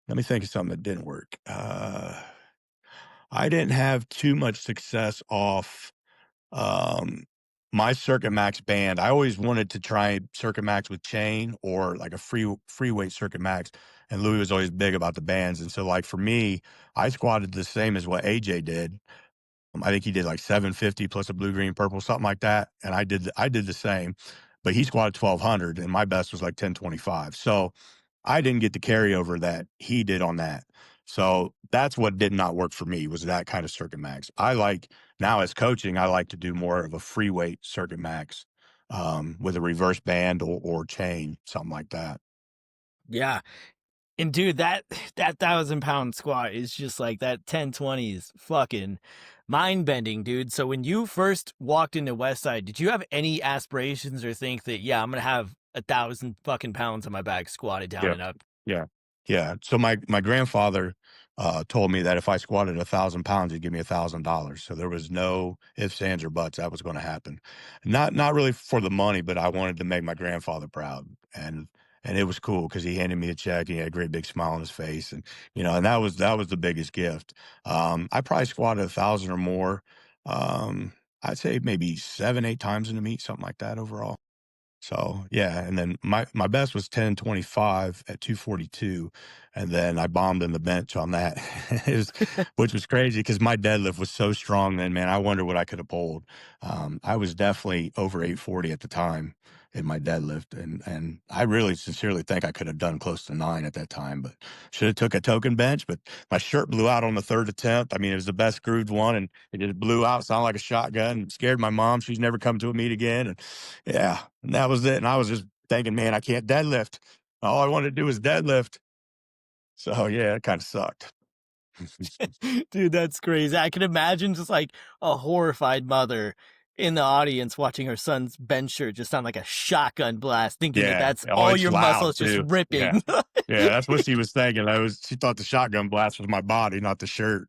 Let me think of something that didn't work. I didn't have too much success off um, my Circuit Max band, I always wanted to try Circuit Max with chain or like a free weight Circuit Max. And Louis was always big about the bands. And so like for me, I squatted the same as what AJ did. I think he did like 750 plus a blue, green, purple, something like that. And I did the same, but he squatted 1200 and my best was like 1025. So I didn't get the carryover that he did on that. So that's what did not work for me was that kind of circuit max. Now as coaching, I like to do more of a free weight circuit max with a reverse band or chain, something like that.
Yeah. And dude, that that 1,000 pound squat is just like that 1020 is fucking mind bending, dude. So when you first walked into Westside, did you have any aspirations or think that, yeah, I'm gonna have 1,000 fucking pounds on my back squatted down
Yeah.
and up?
Yeah. Yeah. So my grandfather told me that if I squatted 1,000 pounds, he'd give me $1,000. So there was no ifs, ands, or buts that was going to happen. Not really for the money, but I wanted to make my grandfather proud. And it was cool because he handed me a check and he had a great big smile on his face. And and that was the biggest gift. I probably squatted 1,000 or more. I'd say maybe 7, 8 times in the meet, something like that overall. So, yeah, and then my best was 10:25 at 242, and then I bombed in the bench on that. It was which was crazy because my deadlift was so strong then, man, I wonder what I could have pulled. I was definitely over 840 at the time in my deadlift, and I really sincerely think I could have done close to 9 at that time, but should have took a token bench, but my shirt blew out on the 3rd attempt. I mean, it was the best grooved one, and it just blew out, sounded like a shotgun, and scared my mom. She's never come to a meet again, and yeah, and that was it, and I was just thinking, "Man, I can't deadlift." All I wanted to do was deadlift. So, yeah, it kinda sucked.
Dude, that's crazy. I can imagine just like a horrified mother in the audience watching her son's bench shirt just sound like a shotgun blast, thinking that
Yeah.
that's
Oh,
all
it's
your
loud
muscles just
too. Yeah.
ripping.
Yeah, that's what she was thinking. She thought the shotgun blast was my body, not the shirt.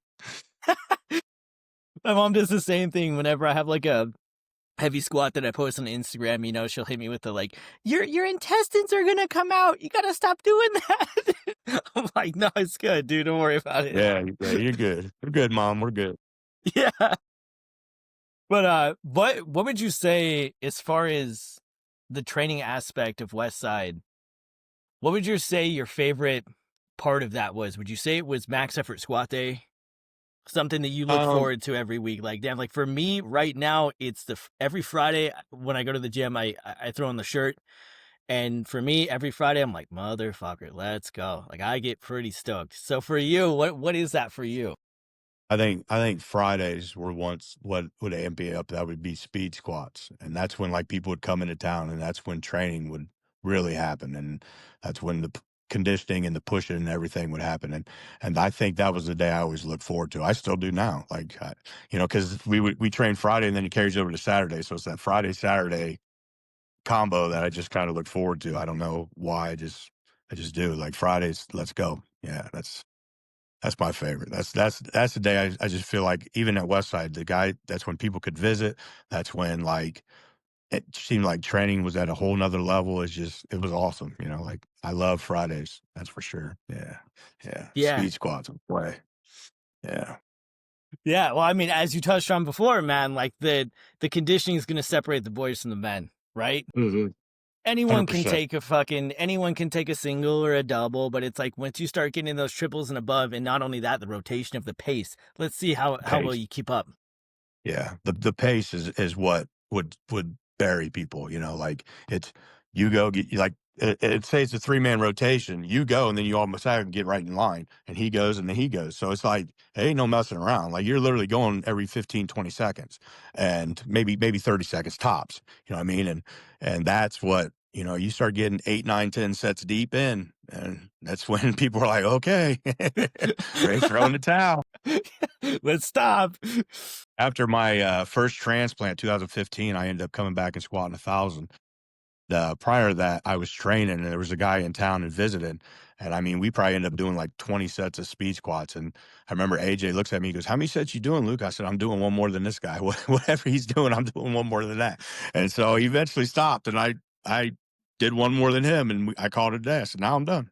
My mom does the same thing whenever I have like a heavy squat that I post on Instagram. She'll hit me with the like, your intestines are gonna come out. You gotta stop doing that. I'm like, no, it's good, dude. Don't worry about it.
Yeah, yeah, you're good. We're good, mom, we're good.
Yeah. But what would you say as far as the training aspect of West Side? What would you say your favorite part of that was? Would you say it was max effort squat day? Something that you look
Um,
forward to every week? Like, damn, like for me right now, it's every Friday when I go to the gym, I throw on the shirt. And for me, every Friday, I'm like, motherfucker, let's go. Like I get pretty stoked. So for you, what is that for you?
I think Fridays were once what would amp me up, that would be speed squats, and that's when, like, people would come into town, and that's when training would really happen, and that's when the p conditioning and the pushing and everything would happen, and I think that was the day I always look forward to. I still do now, like, because we train Friday and then it carries over to Saturday, so it's that Friday, Saturday combo that I just kinda look forward to. I don't know why, I just do, like, Fridays, let's go. Yeah, that's my favorite. That's the day I just feel like even at Westside, that's when people could visit. That's when, like, it seemed like training was at a whole nother level. It was awesome, like, I love Fridays, that's for sure. Yeah. Yeah.
Yeah.
Speed squats and play. Yeah.
Yeah, well, I mean, as you touched on before, man, like the conditioning is going to separate the boys from the men, right?
Mhm.
Anyone can
100%.
take anyone can take a single or a double, but it's like once you start getting those triples and above, and not only that, the rotation of the pace. Let's see how well
Pace.
you keep up.
Yeah, the pace is what would bury people, like, it's you go get like, say it's a three-man rotation, you go, and then you almost have to get right in line, and he goes, and then he goes, so it's like, there ain't no messing around, like, you're literally going every 15, 20 seconds, and maybe 30 seconds tops, you know what I mean, and that's what you start getting 8, 9, 10 sets deep in, and that's when people are like, "Okay, ready to throw in the towel."
Let's stop.
After my, first transplant, 2015, I ended up coming back and squatting 1,000. Prior to that, I was training, and there was a guy in town and visited, and, I mean, we probably ended up doing, like, 20 sets of speed squats, and I remember AJ looks at me, he goes, "How many sets you doing, Luke?" I said, "I'm doing one more than this guy. Whatever he's doing, I'm doing one more than that." And so he eventually stopped, and I did one more than him, and I called it a day. I said, "Now I'm done."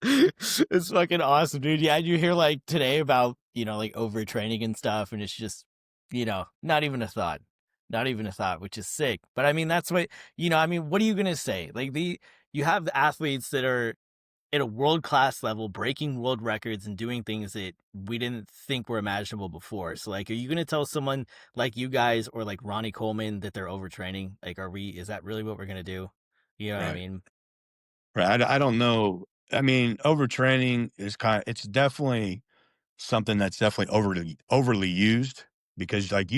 It's fucking awesome, dude. Yeah, you hear like today about, like overtraining and stuff, and it's just, not even a thought. Not even a thought, which is sick. But I mean, that's what, I mean, what are you gonna say? Like you have the athletes that are at a world class level, breaking world records and doing things that we didn't think were imaginable before. So like, are you gonna tell someone like you guys or like Ronnie Coleman that they're overtraining? Like, is that really what we're gonna do? You know what I
Right.
mean?
Right, I don't know. I mean, overtraining it's definitely something that's definitely overly used because, like,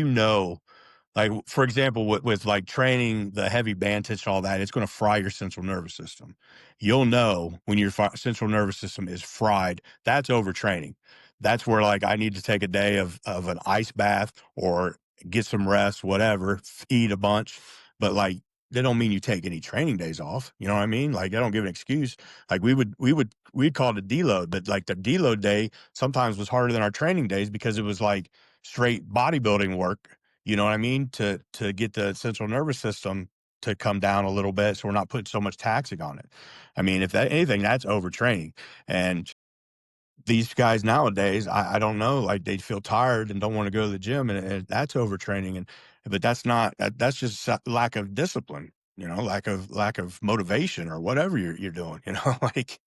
Like, for example, with like training the heavy band tension, all that, it's going to fry your central nervous system. You'll know when your central nervous system is fried. That's overtraining. That's where like I need to take a day of an ice bath or get some rest, whatever, eat a bunch. But like that don't mean you take any training days off. You know what I mean? Like I don't give an excuse. Like we'd call it a deload, but like the deload day sometimes was harder than our training days because it was like straight bodybuilding work, you know what I mean? To get the central nervous system to come down a little bit, so we're not putting so much taxing on it. I mean, if that anything, that's overtraining. And these guys nowadays, I don't know, like they feel tired and don't want to go to the gym, and that's overtraining. And but that's not that's just lack of discipline, you know, lack of motivation or whatever you're doing, you know, like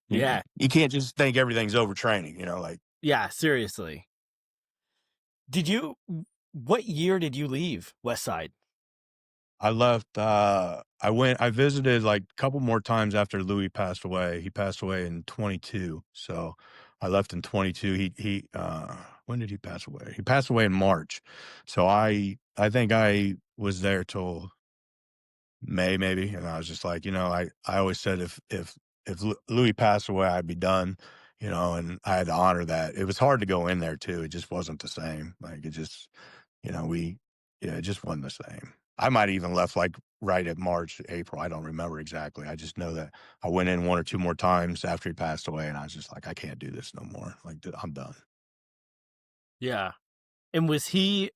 Yeah.
you can't just think everything's overtraining, you know, like
Yeah, seriously. Did you what year did you leave Westside?
I left, I visited like a couple more times after Louis passed away. He passed away in 22. So I left in 22. When did he pass away? He passed away in March. So I think I was there till May maybe. And I was just like, you know, I always said if Louis passed away, I'd be done, you know, and I had to honor that. It was hard to go in there too. It just wasn't the same. Like it just, you know, yeah, it just wasn't the same. I might have even left like right at March, April. I don't remember exactly. I just know that I went in one or two more times after he passed away, and I was just like, I can't do this no more. Like, I'm done.
Yeah. And was he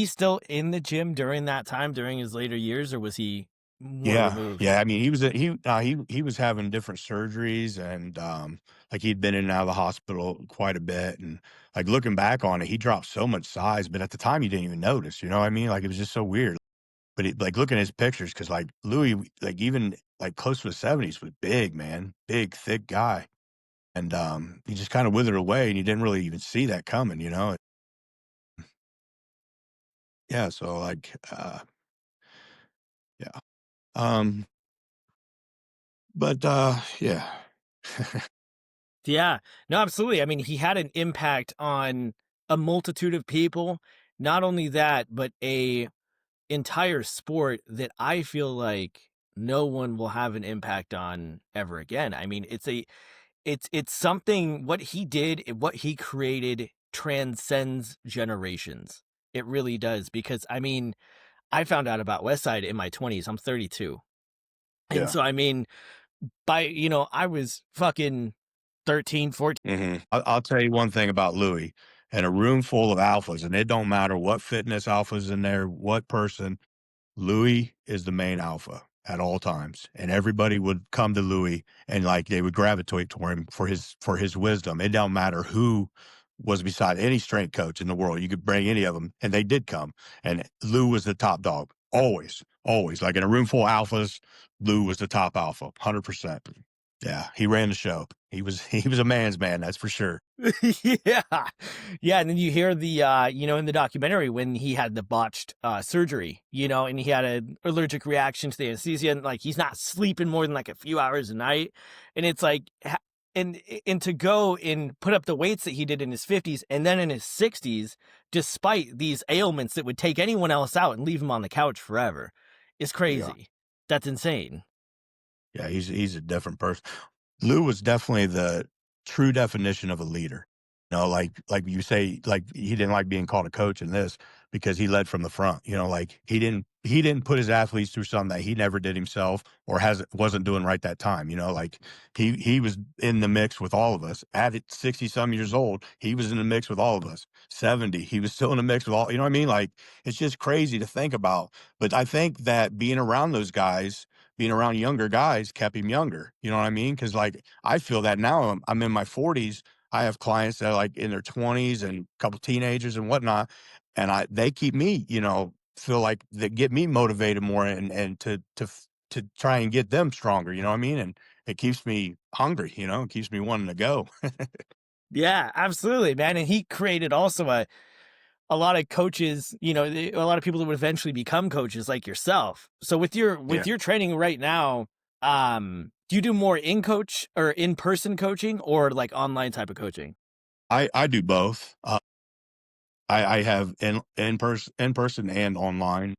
still in the gym during that time during his later years, or was he more
Yeah,
removed?
yeah. I mean, he was having different surgeries, and like he'd been in and out of the hospital quite a bit, and like looking back on it, he dropped so much size, but at the time, you didn't even notice. You know what I mean? Like it was just so weird. But like looking at his pictures, because like Louis, like even like close to the 70s, was big, man, big, thick guy, and he just kind of withered away, and you didn't really even see that coming, you know? Yeah, so like, yeah, um, but yeah,
Yeah. No, absolutely. I mean, he had an impact on a multitude of people. Not only that, but a entire sport that I feel like no one will have an impact on ever again. I mean, it's something what he did, what he created transcends generations. It really does because I mean, I found out about Westside in my 20s. I'm 32. And
yeah.
so I mean, by I was fucking 13, 14.
I'll tell you one thing about Louis. In a room full of alphas, and it don't matter what fitness alphas in there, what person, Louis is the main alpha at all times, and everybody would come to Louis and like they would gravitate toward him for his wisdom. It don't matter who was beside any strength coach in the world. You could bring any of them, and they did come. And Lou was the top dog, always, always. Like in a room full of alphas, Lou was the top alpha, 100%. Yeah, he ran the show. He was a man's man, that's for sure.
Yeah. Yeah, and then you hear the in the documentary when he had the botched surgery, and he had an allergic reaction to the anesthesia, and like he's not sleeping more than like a few hours a night. And it's like and to go and put up the weights that he did in his 50s and then in his 60s, despite these ailments that would take anyone else out and leave him on the couch forever, is
Yeah.
crazy. That's insane.
Yeah, he's a different person. Lou was definitely the true definition of a leader. You know, like you say, like he didn't like being called a coach in this because he led from the front. You know, like he didn't put his athletes through something that he never did himself or wasn't doing right that time. You know, like he was in the mix with all of us. At 60 some years old, he was in the mix with all of us. 70, he was still in the mix with all. You know what I mean? Like it's just crazy to think about. But I think that being around those guys, being around younger guys, kept him younger. You know what I mean? Because like I feel that now I'm in my 40s. I have clients that are like in their 20s and a couple teenagers and whatnot, and they keep me, you know, feel like they get me motivated more and to try and get them stronger. You know what I mean? And it keeps me hungry. You know, it keeps me wanting to go.
Yeah, absolutely, man. And he created also a lot of coaches, a lot of people that would eventually become coaches like yourself. So with your
Yeah,
training right now, do you do more in coach or in person coaching or like online type of coaching?
I do both. I have in person and online.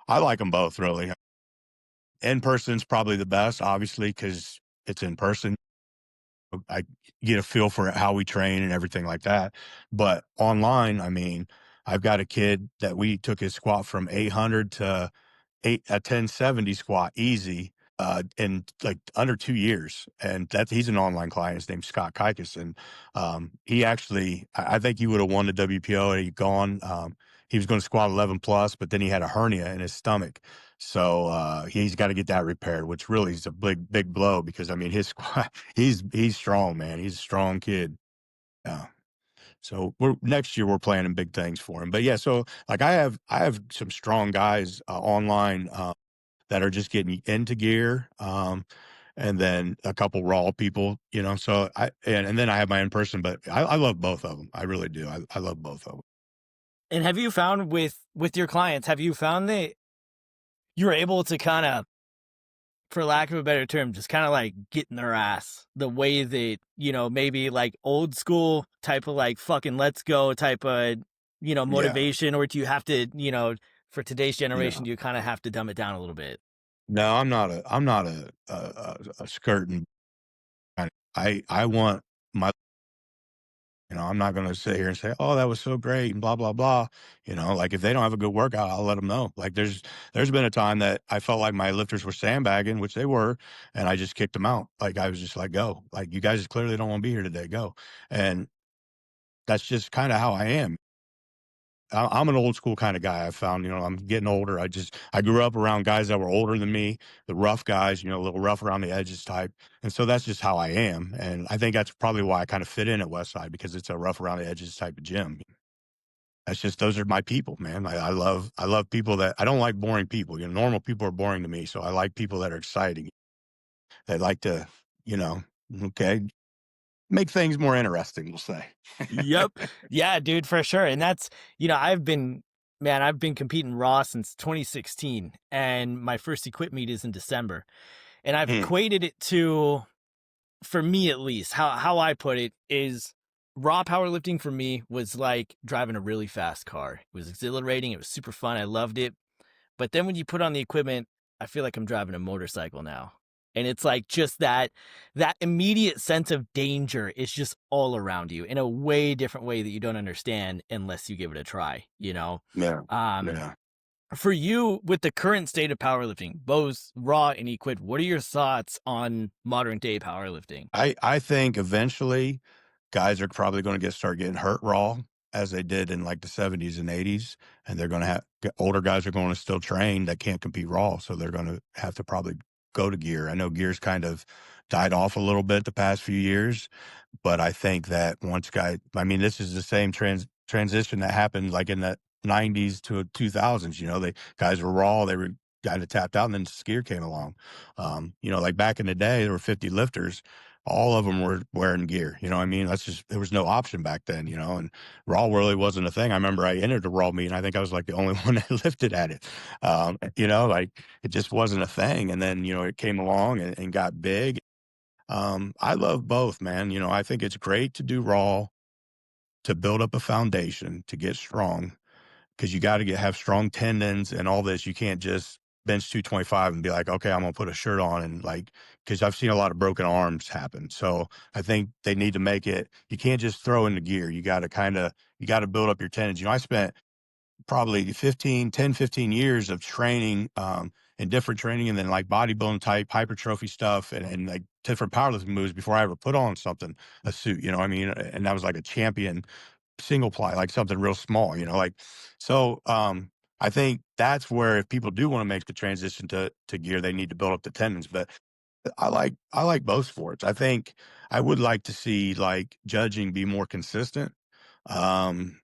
I like them both really. In person's probably the best, obviously, because it's in person. I get a feel for how we train and everything like that. But online, I mean, I've got a kid that we took his squat from 800 to 1070 squat easy in like under 2 years, and that he's an online client. His name's Scott Kikis, and he actually, I think he would have won the WPO had he gone. He was going to squat 11 plus, but then he had a hernia in his stomach, so he's got to get that repaired, which really is a big blow because I mean his squat, he's strong, man. He's a strong kid. Yeah. So we're next year we're planning big things for him. But yeah, so like I have some strong guys online that are just getting into gear. And then a couple raw people, you know. So and then I have my in person, but I love both of them. I really do. I love both of them.
And have you found with your clients, have you found that you're able to kind of, for lack of a better term, just kind of like get in their ass the way that, maybe like old school type of like fucking let's go type of,
Yeah,
motivation? Or do you have to, for today's
yeah.
generation, you kind of have to dumb it down a little bit?
No, I'm not a skirting. I want my. I'm not going to sit here and say, "Oh, that was so great," and blah blah blah. Like if they don't have a good workout, I'll let them know. Like there's been a time that I felt like my lifters were sandbagging, which they were, and I just kicked them out. Like I was just like, "Go!" Like you guys clearly don't want to be here today. Go, and that's just kind of how I am. I'm an old school kind of guy. I found, I'm getting older. I grew up around guys that were older than me, the rough guys, a little rough around the edges type. And so that's just how I am. And I think that's probably why I kind of fit in at Westside because it's a rough around the edges type of gym. That's just, those are my people, man. I love people that I don't like boring people. Normal people are boring to me. So I like people that are exciting. They like to, you know, okay, make things more interesting, we'll say.
Yep. Yeah, dude, for sure. And that's, I've been competing raw since 2016, and my first equip meet is in December. And I've
Hmm.
equated it to, for me at least, how I put it is raw powerlifting for me was like driving a really fast car. It was exhilarating. It was super fun. I loved it. But then when you put on the equipment, I feel like I'm driving a motorcycle now. And it's like just that immediate sense of danger is just all around you in a way different way that you don't understand unless you give it a try.
Yeah.
Um,
Yeah.
for you, with the current state of powerlifting, both raw and equipped, what are your thoughts on modern day powerlifting?
I think eventually guys are probably going to start getting hurt raw as they did in like the 70s and 80s, and they're going to have older guys are going to still train that can't compete raw, so they're going to have to probably go to gear. I know gear's kind of died off a little bit the past few years, but I think that I mean, this is the same transition that happened like in the 90s to 2000s. They guys were raw, they were kind of tapped out, and then skier came along. Like back in the day, there were 50 lifters. All of them were wearing gear. You know what I mean? That's just, there was no option back then, and raw really wasn't a thing. I remember I entered a raw meet and I think I was like the only one that lifted at it. Like it just wasn't a thing. And then, it came along and got big. I love both, man. I think it's great to do raw to build up a foundation to get strong because you got to have strong tendons and all this. You can't just bench 225 and be like, okay, I'm gonna put a shirt on and like, because I've seen a lot of broken arms happen. So I think they need to make it. You can't just throw in the gear. You got to build up your tendons. I spent probably 15 years of training, and different training and then like bodybuilding type hypertrophy stuff and like different powerlifting moves before I ever put on something, a suit, you know what I mean? And that was like a champion single ply, like something real small, like, so, I think that's where if people do want to make the transition to gear, they need to build up the tendons. But I like both sports. I think I would like to see like judging be more consistent, um,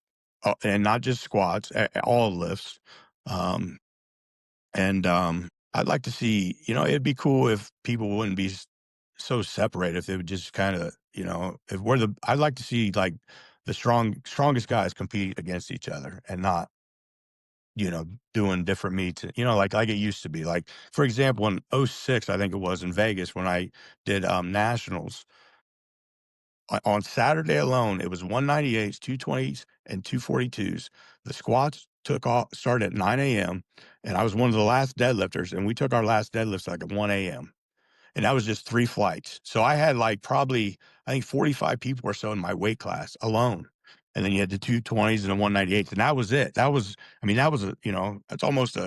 and not just squats, all lifts, um, and I'd like to see. It'd be cool if people wouldn't be so separated. If they would just kind of, if we're the, I'd like to see like the strongest guys compete against each other and not, doing different meets, like it used to be. Like, for example, in '06, I think it was in Vegas when I did nationals, on Saturday alone, it was 198s, 220s, and 242s. The squats took off started at 9 a.m., and I was one of the last deadlifters, and we took our last deadlifts like at 1 a.m., and that was just 3 flights. So I had, like, probably, I think 45 people or so in my weight class alone, and then you had the 220s and the 198s, and that was it. That was I mean, that was that's almost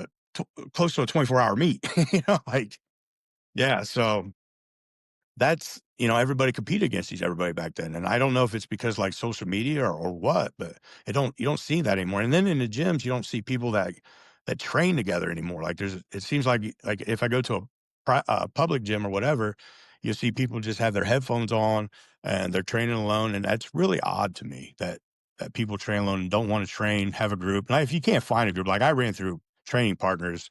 close to a 24-hour meet, like yeah, so that's everybody competed against everybody back then, and I don't know if it's because, like, social media or what, but you don't see that anymore, and then in the gyms, you don't see people that train together anymore, like, it seems like if I go to a public gym or whatever, you see people just have their headphones on, and they're training alone, and that's really odd to me that people train alone and don't wanna train, have a group. Now, if you can't find a group, like, I ran through training partners,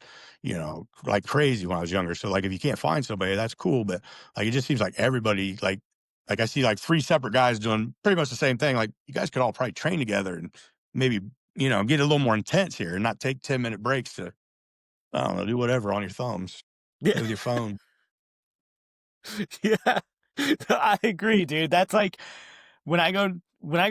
like crazy when I was younger, so, like, if you can't find somebody, that's cool, but like, it just seems like everybody, like I see like 3 separate guys doing pretty much the same thing. Like, you guys could all probably train together and maybe, get a little more intense here and not take 10-minute breaks to, I don't know, do whatever on your thumbs,
Yeah.
play with your phone.
Yeah. I agree, dude. That's like when I go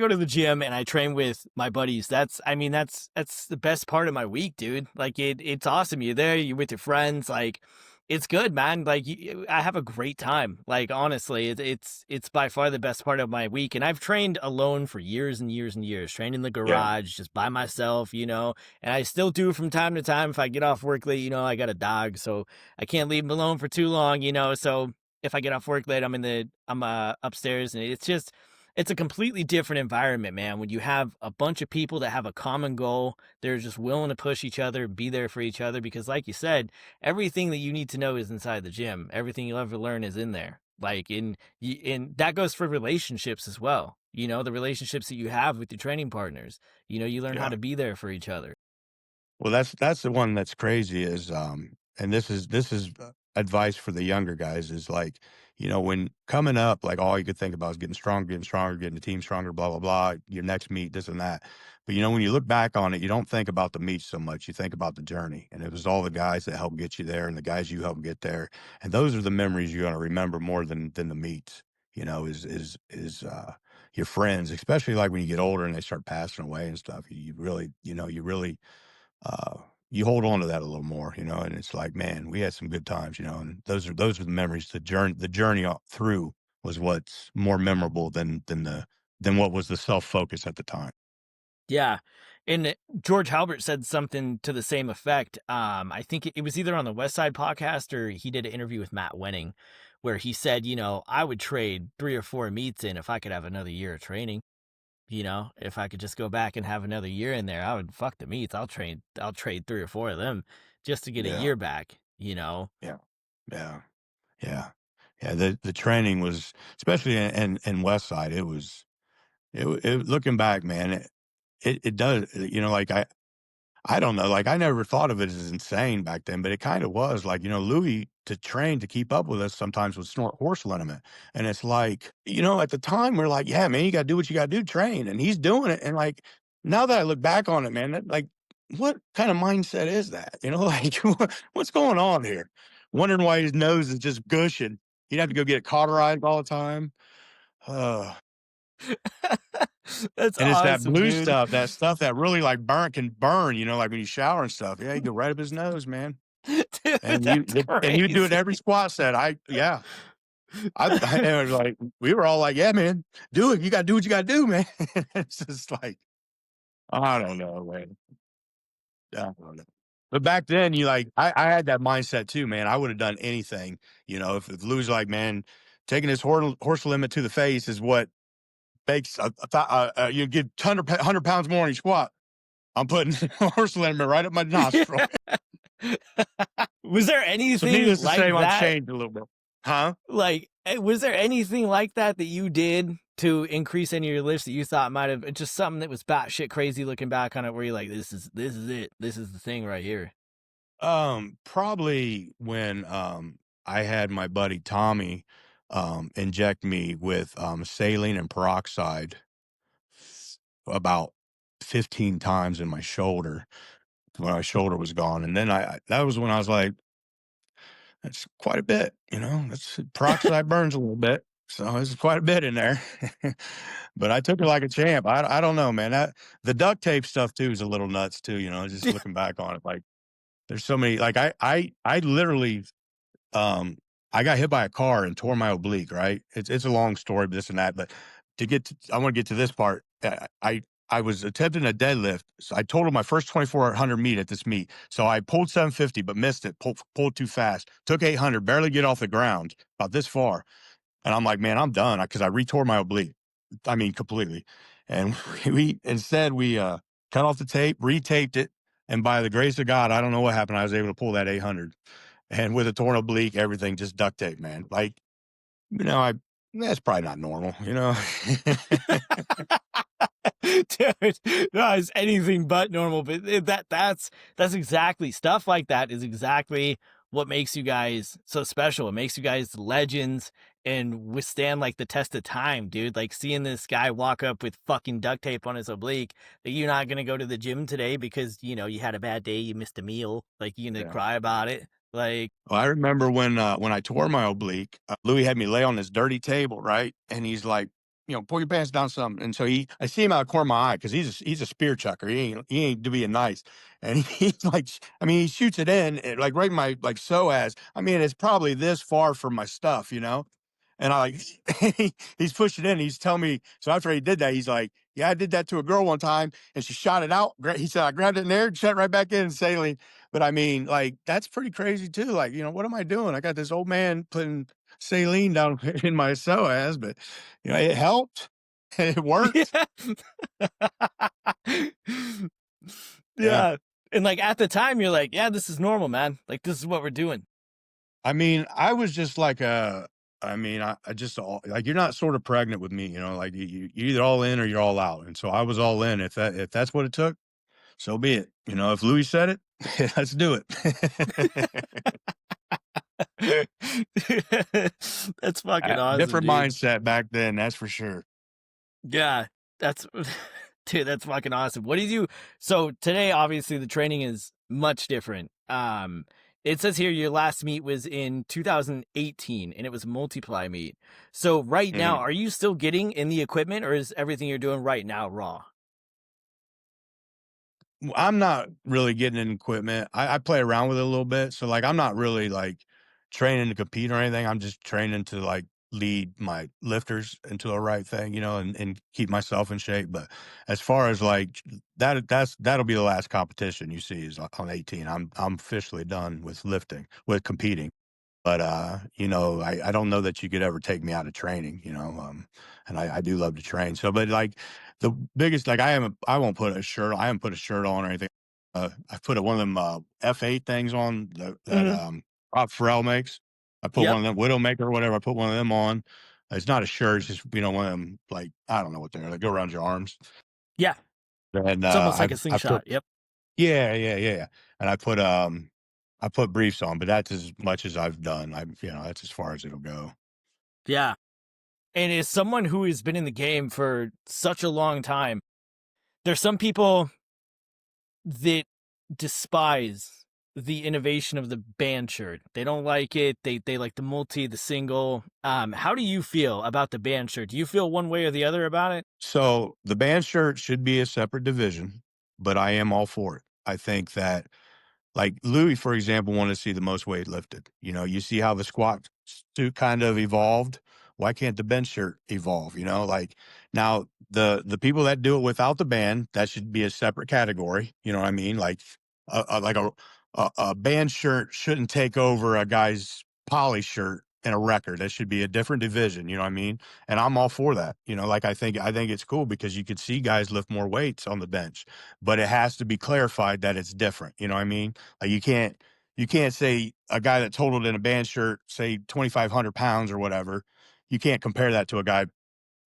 to the gym and I train with my buddies, that's the best part of my week, dude. Like it's awesome. You're there, you're with your friends, like it's good, man. Like I have a great time. Like honestly, it's by far the best part of my week. And I've trained alone for years and years and years. Trained in the
Yeah,
garage, just by myself, and I still do from time to time. If I get off work late, I got a dog, so I can't leave him alone for too long, So if I get off work late, I'm upstairs, and it's a completely different environment, man. When you have a bunch of people that have a common goal, they're just willing to push each other, be there for each other. Because, like you said, everything that you need to know is inside the gym. Everything you'll ever learn is in there. Like, and that goes for relationships as well. The relationships that you have with your training partners. You learn how
yeah.
to be there for each other.
Well, that's the one that's crazy is, and this is advice for the younger guys is like, when coming up, like all you could think about is getting stronger, getting the team stronger, blah, blah, blah, your next meet, this and that. But when you look back on it, you don't think about the meet so much. You think about the journey. And it was all the guys that helped get you there and the guys you helped get there. And those are the memories you're going to remember more than the meets, your friends, especially like when you get older and they start passing away and stuff. You really uh, you hold on to that a little more, and it's like, man, we had some good times, and those are the memories. The journey through was what's more memorable than what was the self focus at the time.
Yeah. And George Halbert said something to the same effect. I think it was either on the West Side podcast or he did an interview with Matt Wenning where he said, I would trade 3 or 4 meets in if I could have another year of training. If I could just go back and have another year in there, I would fuck the meets. I'll trade 3 or 4 of them just to get a
Yeah,
year back.
yeah, yeah, yeah, yeah. The training was, especially in West Side, looking back, man, it does, like I don't know, like, I never thought of it as insane back then, but it kinda was, like, Louis, to train to keep up with us sometimes would snort horse liniment, and it's like, at the time, we're like, "Yeah, man, you gotta do what you gotta do, train," and he's doing it, and, like, now that I look back on it, man, what kinda mindset is that? Like, what's going on here? Wondering why his nose is just gushing. He'd have to go get it cauterized all the time. Ugh.
That's
And it's that
awesome,
blue
dude.
stuff, that stuff that really, like, can burn, like, when you shower and stuff. Yeah, you go right up his nose, man.
Dude,
And you
that's
and you do it
crazy.
every squat set. Yeah. I was like, we were all like, "Yeah, man, do it. You gotta do what you gotta do, man." It's just like, I don't know, man. I don't know. But back then, I had that mindset too, man. I would have done anything, if Lou's like, "Man, taking this horse limit to the face is what makes you get 100 pounds more in your squat." I'm putting horse limit right up my nostril.
Was there
So
anything
needless to say,
like
I've
that?
changed a little bit. Huh?
Was there anything like that you did to increase any of your lifts that you thought might have just something that was batshit crazy looking back on it, where you're like, this is it, this is the thing right here.
Probably when, I had my buddy Tommy, inject me with, saline and peroxide about 15 times in my shoulder when my shoulder was gone, and then that was when I was like, "That's quite a bit, That's peroxide burns a little bit." So there's quite a bit in there, but I took it like a champ. I don't know, man. That the duct tape stuff too is a little nuts too. You know, just looking back on it, like there's so many. Like I literally um, I got hit by a car and tore my oblique, right? It's a long story, this and that, but I want to get to this part. I was attempting a deadlift. So I totaled my first 2,400 meet at this meet. So I pulled 750, but missed it, pulled too fast, took 800, barely get off the ground, about this far. And I'm like, man, I'm done because I retore my oblique. I mean, completely. And we cut off the tape, retaped it. And by the grace of God, I don't know what happened. I was able to pull that 800. And with a torn oblique, everything just duct tape, man. Like, you know, that's probably not normal, you know?
Dude, no, it's anything but normal. But that's exactly stuff like that is exactly what makes you guys so special. It makes you guys legends and withstand like the test of time, dude. Like seeing this guy walk up with fucking duct tape on his oblique. That you're not gonna go to the gym today because you had a bad day, you missed a meal. Like you're gonna
Yeah.
cry about it. Like
Well, I remember when I tore my oblique, Louie had me lay on this dirty table, right? And he's like, pull your pants down some. And so I see him out of the corner of my eye because he's a spear chucker. He ain't to being nice. And he's like, I mean, he shoots it in like right in my like psoas. I mean, it's probably this far from my stuff, you know? And I like, he's pushing in. He's telling me, so after he did that, he's like, yeah, I did that to a girl one time and she shot it out. He said, I grabbed it in there and shot it right back in saline. But I mean, like, that's pretty crazy too. Like, what am I doing? I got this old man putting saline down in my psoas, but it helped. It worked.
yeah.
Yeah.
Yeah. And like at the time you're like, yeah, this is normal, man. Like this is what we're doing.
I mean, I was just like I just like you're not sort of pregnant with me, like you're either all in or you're all out. And so I was all in. If that's what it took, so be it. If Louis said it, let's do it.
That's fucking awesome,
Different
dude.
mindset back then, that's for sure.
Yeah, that's dude, that's fucking awesome. What do you do? So today, obviously, the training is much different. It says here your last meet was in 2018, and it was a multiply meet. So right now,
Mhm.
are you still getting in the equipment, or is everything you're doing right now raw?
I'm not really getting in equipment. I play around with it a little bit. So like I'm not really like training to compete or anything. I'm just training to like lead my lifters into the right thing, and keep myself in shape. But as far as like that'll be the last competition you see is on 18. I'm officially done with lifting, with competing. But, I don't know that you could ever take me out of training, and I do love to train. So, but like the biggest, like I haven't put a shirt on or anything. I put one of them, F8 things on that,
Hmm.
Rob Farrell makes. I put one
Yep.
of them Widowmaker or whatever. I put one of them on. It's not a shirt. It's just, one of them, like, I don't know what they're, they go around your arms.
Yeah.
And,
It's almost like a
I put,
slingshot. Yep.
yeah, yeah, yeah, yeah. And I put briefs on, but that's as much as I've done. That's as far as it'll go.
Yeah. And as someone who has been in the game for such a long time, there's some people that despise the innovation of the band shirt. They don't like it. They like the multi, the single. How do you feel about the band shirt? Do you feel one way or the other about it?
So the band shirt should be a separate division, but I am all for it. I think that like Louis, for example, wanted to see the most weight lifted. You see how the squat suit kind of evolved. Why can't the bench shirt evolve? Like now the people that do it without the band, that should be a separate category. You know what I mean? Like a band shirt shouldn't take over a guy's poly shirt in a record. That should be a different division. You know what I mean? And I'm all for that. Like I think it's cool because you could see guys lift more weights on the bench, but it has to be clarified that it's different. You know what I mean? Like you can't say a guy that totaled in a band shirt, say 2,500 pounds or whatever. You can't compare that to a guy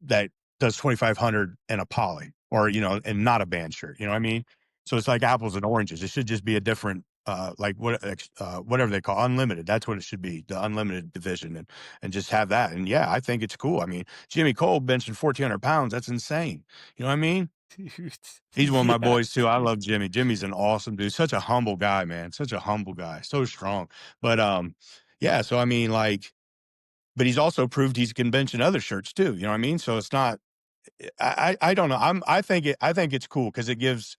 that does 2,500 in a poly or, and not a band shirt. You know what I mean? So it's like apples and oranges. It should just be a different, like whatever they call unlimited. That's what it should be, the unlimited division, and just have that. And yeah, I think it's cool. I mean, Jimmy Cole benching 1,400 pounds. That's insane. You know what I mean?
Dude.
He's one of my
Yeah.
boys too. I love Jimmy. Jimmy's an awesome dude. Such a humble guy, man. Such a humble guy. So strong. But yeah, so I mean, like but he's also proved he can bench in other shirts too. You know what I mean? So it's not. I don't know. I think it's cool because it gives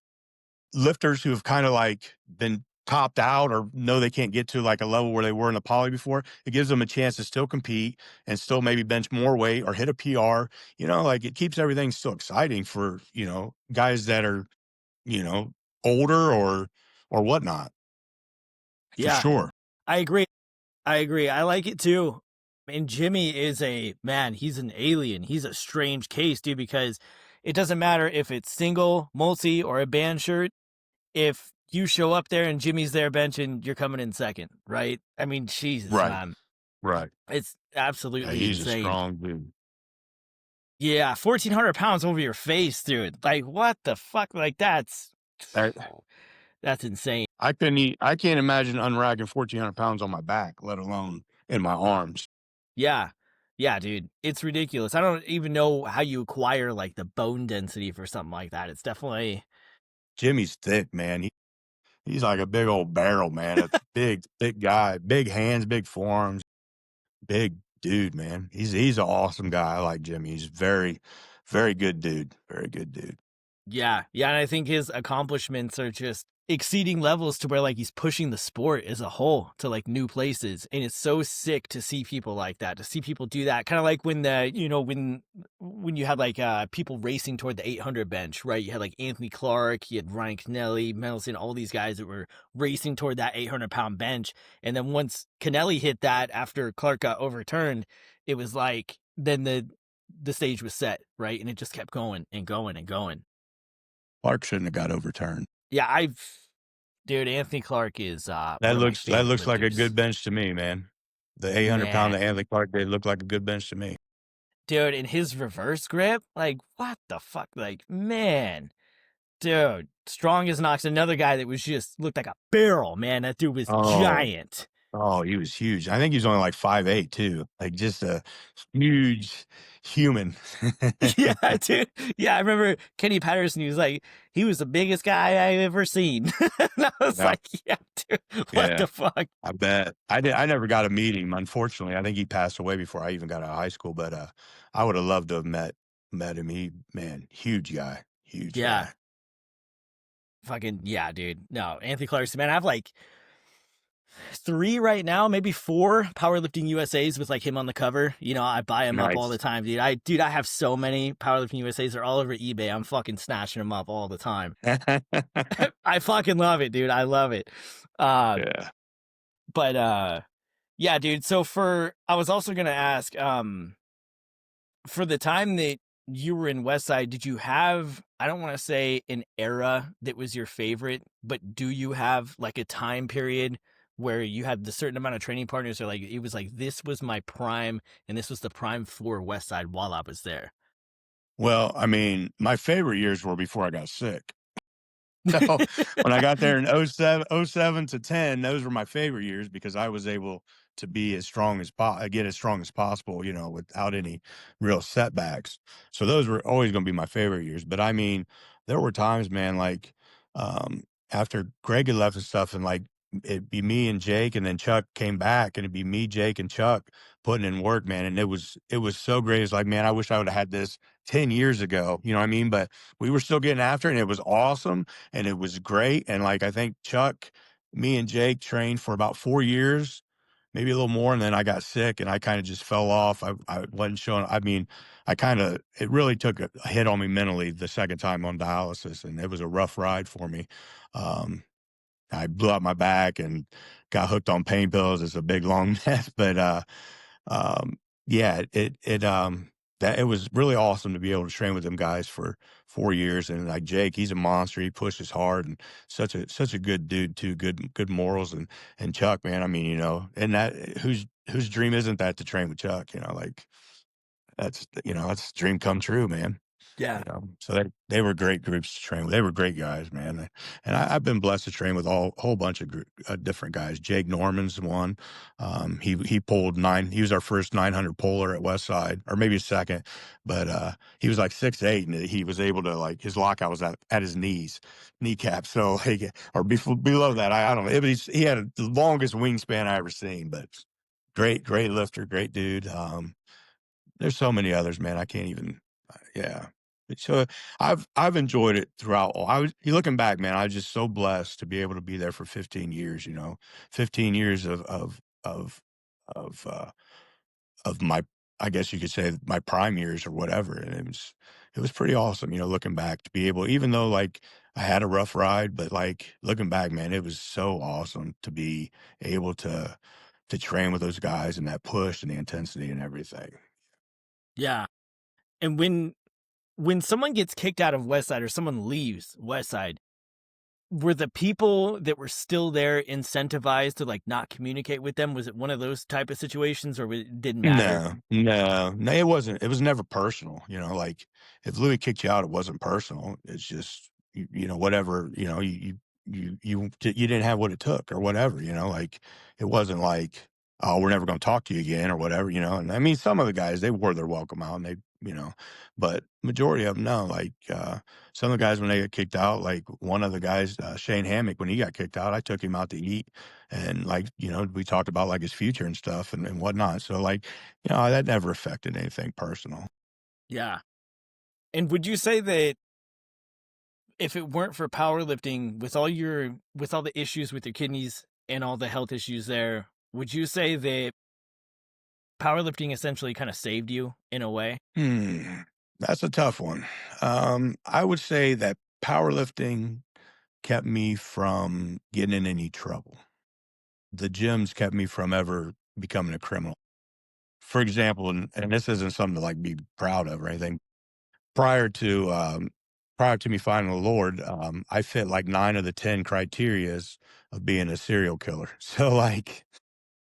lifters who have kind of like been topped out or know they can't get to like a level where they were in the poly before. It gives them a chance to still compete and still maybe bench more weight or hit a PR. You know, like it keeps everything still exciting for guys that are you know older or whatnot. For
Yeah,
sure.
I agree. I agree. I like it too. And Jimmy is a man, he's an alien. He's a strange case, dude, because it doesn't matter if it's single, multi, or a band shirt. If you show up there and Jimmy's there benching, you're coming in second, right? I mean, Jesus,
Right.
man.
Right.
It's
Yeah,
absolutely
he's a
insane.
strong dude.
Yeah, 1,400 pounds over your face, dude. Like, what the fuck? Like,
I,
that's insane.
I can't imagine unracking 1,400 pounds on my back, let alone in my arms.
Yeah. Yeah, dude. It's ridiculous. I don't even know how you acquire like the bone density for something like that. It's definitely
Jimmy's thick, man. He's like a big old barrel, man. A big, thick guy, big hands, big forearms, big dude, man. He's an awesome guy. I like Jimmy. He's very, very good dude. Very good dude.
yeah. Yeah, and I think his accomplishments are just exceeding levels to where like he's pushing the sport as a whole to like new places. And it's so sick to see people like that, to see people do that. Kind of like when when you had like people racing toward the 800 bench, right? You had like Anthony Clark, you had Ryan Kennelly, Mendelson, all these guys that were racing toward that 800-pound bench. And then once Kennelly hit that after Clark got overturned, it was like then the stage was set, right? And it just kept going and going and going.
Clark shouldn't have got overturned.
Yeah, dude, Anthony Clark is
That
one of my favorite
looks like a good
lifters.
bench to me, man. The 800 pound that
Man,
Anthony Clark did look like a good bench to me.
dude, and his reverse grip, like what the fuck? Like, man, dude, strong as an ox. Another guy that was just looked like a barrel, man. That dude was
Oh,
giant.
oh, he was huge. I think he's only like 5'8" too. Like just a huge human.
Yeah, dude. Yeah, I remember Kenny Patterson. He was the biggest guy I've ever seen. And I was
Yeah,
like, yeah, dude, what
yeah.
the fuck?
I bet. I never got to meet him, unfortunately. I think he passed away before I even got out of high school, but I would have loved to have met him. Man, huge guy. Huge
Yeah,
guy.
fucking yeah, dude. No, Anthony Clarkson, man. I have like three right now, maybe four powerlifting USAs with like him on the cover. You know, I buy him up all the
Nice.
time, dude. I have so many powerlifting USAs. They're all over eBay. I'm fucking snatching them up all the time. I fucking love it, dude. I love it. Um,
Yeah.
but yeah, dude. So I was also gonna ask, for the time that you were in Westside, did you have, I don't want to say an era that was your favorite, but do you have like a time period where you had the certain amount of training partners or like it was like this was my prime and this was the prime for Westside while I was there?
Well, I mean, my favorite years were before I got sick. So when I got there in '07 to 10, those were my favorite years because I was able to be as strong as get as strong as possible, without any real setbacks. So those were always going to be my favorite years. But I mean, there were times, man, like after Greg had left and stuff, and like it'd be me and Jake, and then Chuck came back, and it'd be me, Jake, and Chuck putting in work, man. And it was so great. It's like, man, I wish I would have had this 10 years ago. You know what I mean? But we were still getting after it, and it was awesome and it was great. And like I think Chuck, me and Jake trained for about 4 years, maybe a little more, and then I got sick and I kind of just fell off. I wasn't showing. I mean, it really took a hit on me mentally the second time on dialysis, and it was a rough ride for me. Um, I blew out my back and got hooked on pain pills. It's a big long mess, but um, yeah, that it was really awesome to be able to train with them guys for 4 years. And like Jake, he's a monster. He pushes hard and such a good dude too. Good morals. And Chuck, man, I mean, and that whose dream isn't that to train with Chuck? Like that's a dream come true, man.
Yeah.
So they were great groups to train with. They were great guys, man. And I've been blessed to train with a whole bunch of different guys. Jake Norman's one. He pulled nine. He was our first 900 puller at Westside, or maybe second. But he was like 6'8", and he was able to like his lockout was at his kneecap. So like, or below that, I don't know. He had the longest wingspan I ever seen, but. great lifter, great dude. There's so many others, man. I can't even. Yeah. So I've enjoyed it throughout. You looking back, man. I was just so blessed to be able to be there for 15 years. 15 years of of my, I guess you could say my prime years or whatever. And it was pretty awesome, looking back to be able, even though like I had a rough ride, but like looking back, man, it was so awesome to be able to train with those guys and that push and the intensity and everything.
Yeah. And when someone gets kicked out of Westside or someone leaves Westside, were the people that were still there incentivized to like not communicate with them? Was it one of those type of situations, or it didn't matter?
No, it wasn't. It was never personal. Like if Louis kicked you out, it wasn't personal. It's just whatever. You didn't have what it took or whatever. Like it wasn't like, oh, we're never going to talk to you again or whatever. And I mean, some of the guys, they wore their welcome out and but majority of them no. Like some of the guys when they get kicked out, like one of the guys, Shane Hammock, when he got kicked out, I took him out to eat. And like, we talked about like his future and stuff and whatnot. So like, that never affected anything personal.
Yeah. And would you say that if it weren't for powerlifting, with all the issues with your kidneys and all the health issues there, would you say that powerlifting essentially kind of saved you in a way?
That's a tough one. I would say that powerlifting kept me from getting in any trouble. The gyms kept me from ever becoming a criminal. For example, and this isn't something to like be proud of or anything. Prior to prior to me finding the Lord, I fit like 9 of the 10 criterias of being a serial killer. So like,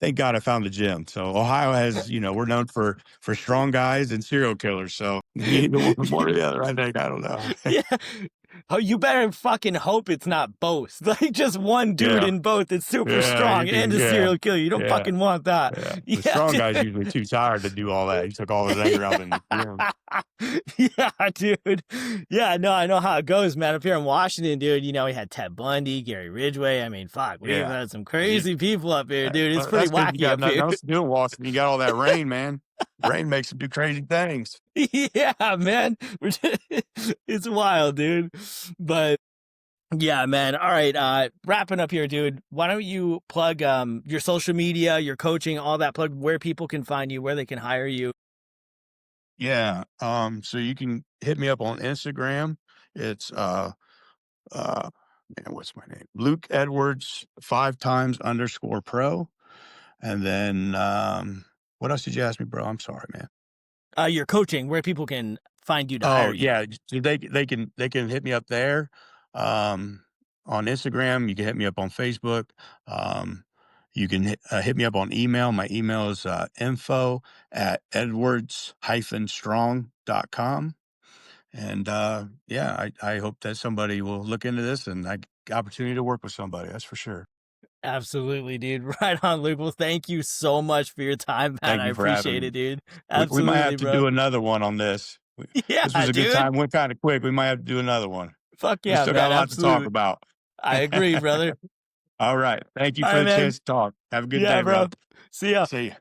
thank God I found the gym. So Ohio has, we're known for strong guys and serial killers. So either one or the other, I think. I don't know.
Yeah. Oh, you better fucking hope it's not both. Like just one dude
Yeah.
in both that's super
Yeah.
strong and a
Yeah.
serial killer. You don't
Yeah.
fucking want that.
Yeah. The
Yeah,
strong guy's
dude.
usually too tired to do all that. He took all his anger out in the gym.
Yeah, dude. Yeah, no, I know how it goes, man. Up here in Washington, dude, we had Ted Bundy, Gary Ridgway. I mean, fuck, we've
Yeah.
had some crazy people up here, dude. It's pretty
That's because you
wacky
got
up
nothing
here.
else to do in Washington. You got all that rain, man. Rain makes them do crazy things.
Yeah, man. It's wild, dude. But yeah, man. All right. Wrapping up here, dude. Why don't you plug your social media, your coaching, all that, plug where people can find you, where they can hire you.
Yeah. So you can hit me up on Instagram. It's uh man, what's my name? Luke Edwards 5 times _ pro. And then what else did you ask me, bro? I'm sorry, man.
Your coaching, where people can find you to
Oh
hire you.
yeah. So they can hit me up there. On Instagram, you can hit me up on Facebook. You can hit me up on email. My email is info@edwards-strong.com. And yeah, I hope that somebody will look into this and I get opportunity to work with somebody. That's for sure.
Absolutely, dude. Right on, Luke. Well, thank you so much for your time, man.
Thank
I
you for having
appreciate
me.
it, dude.
We might have
Absolutely,
to
bro.
do another one on this.
Yeah,
This was a good
dude.
time. Went kind of quick. We might have to do another one.
Fuck
We
yeah,
still got
man.
a lot to talk
Absolutely.
about.
I agree, brother.
All right. Thank you
All
for
right,
the
man.
chance to talk. Have a good
Yeah,
day,
bro.
bro.
See ya.
See you.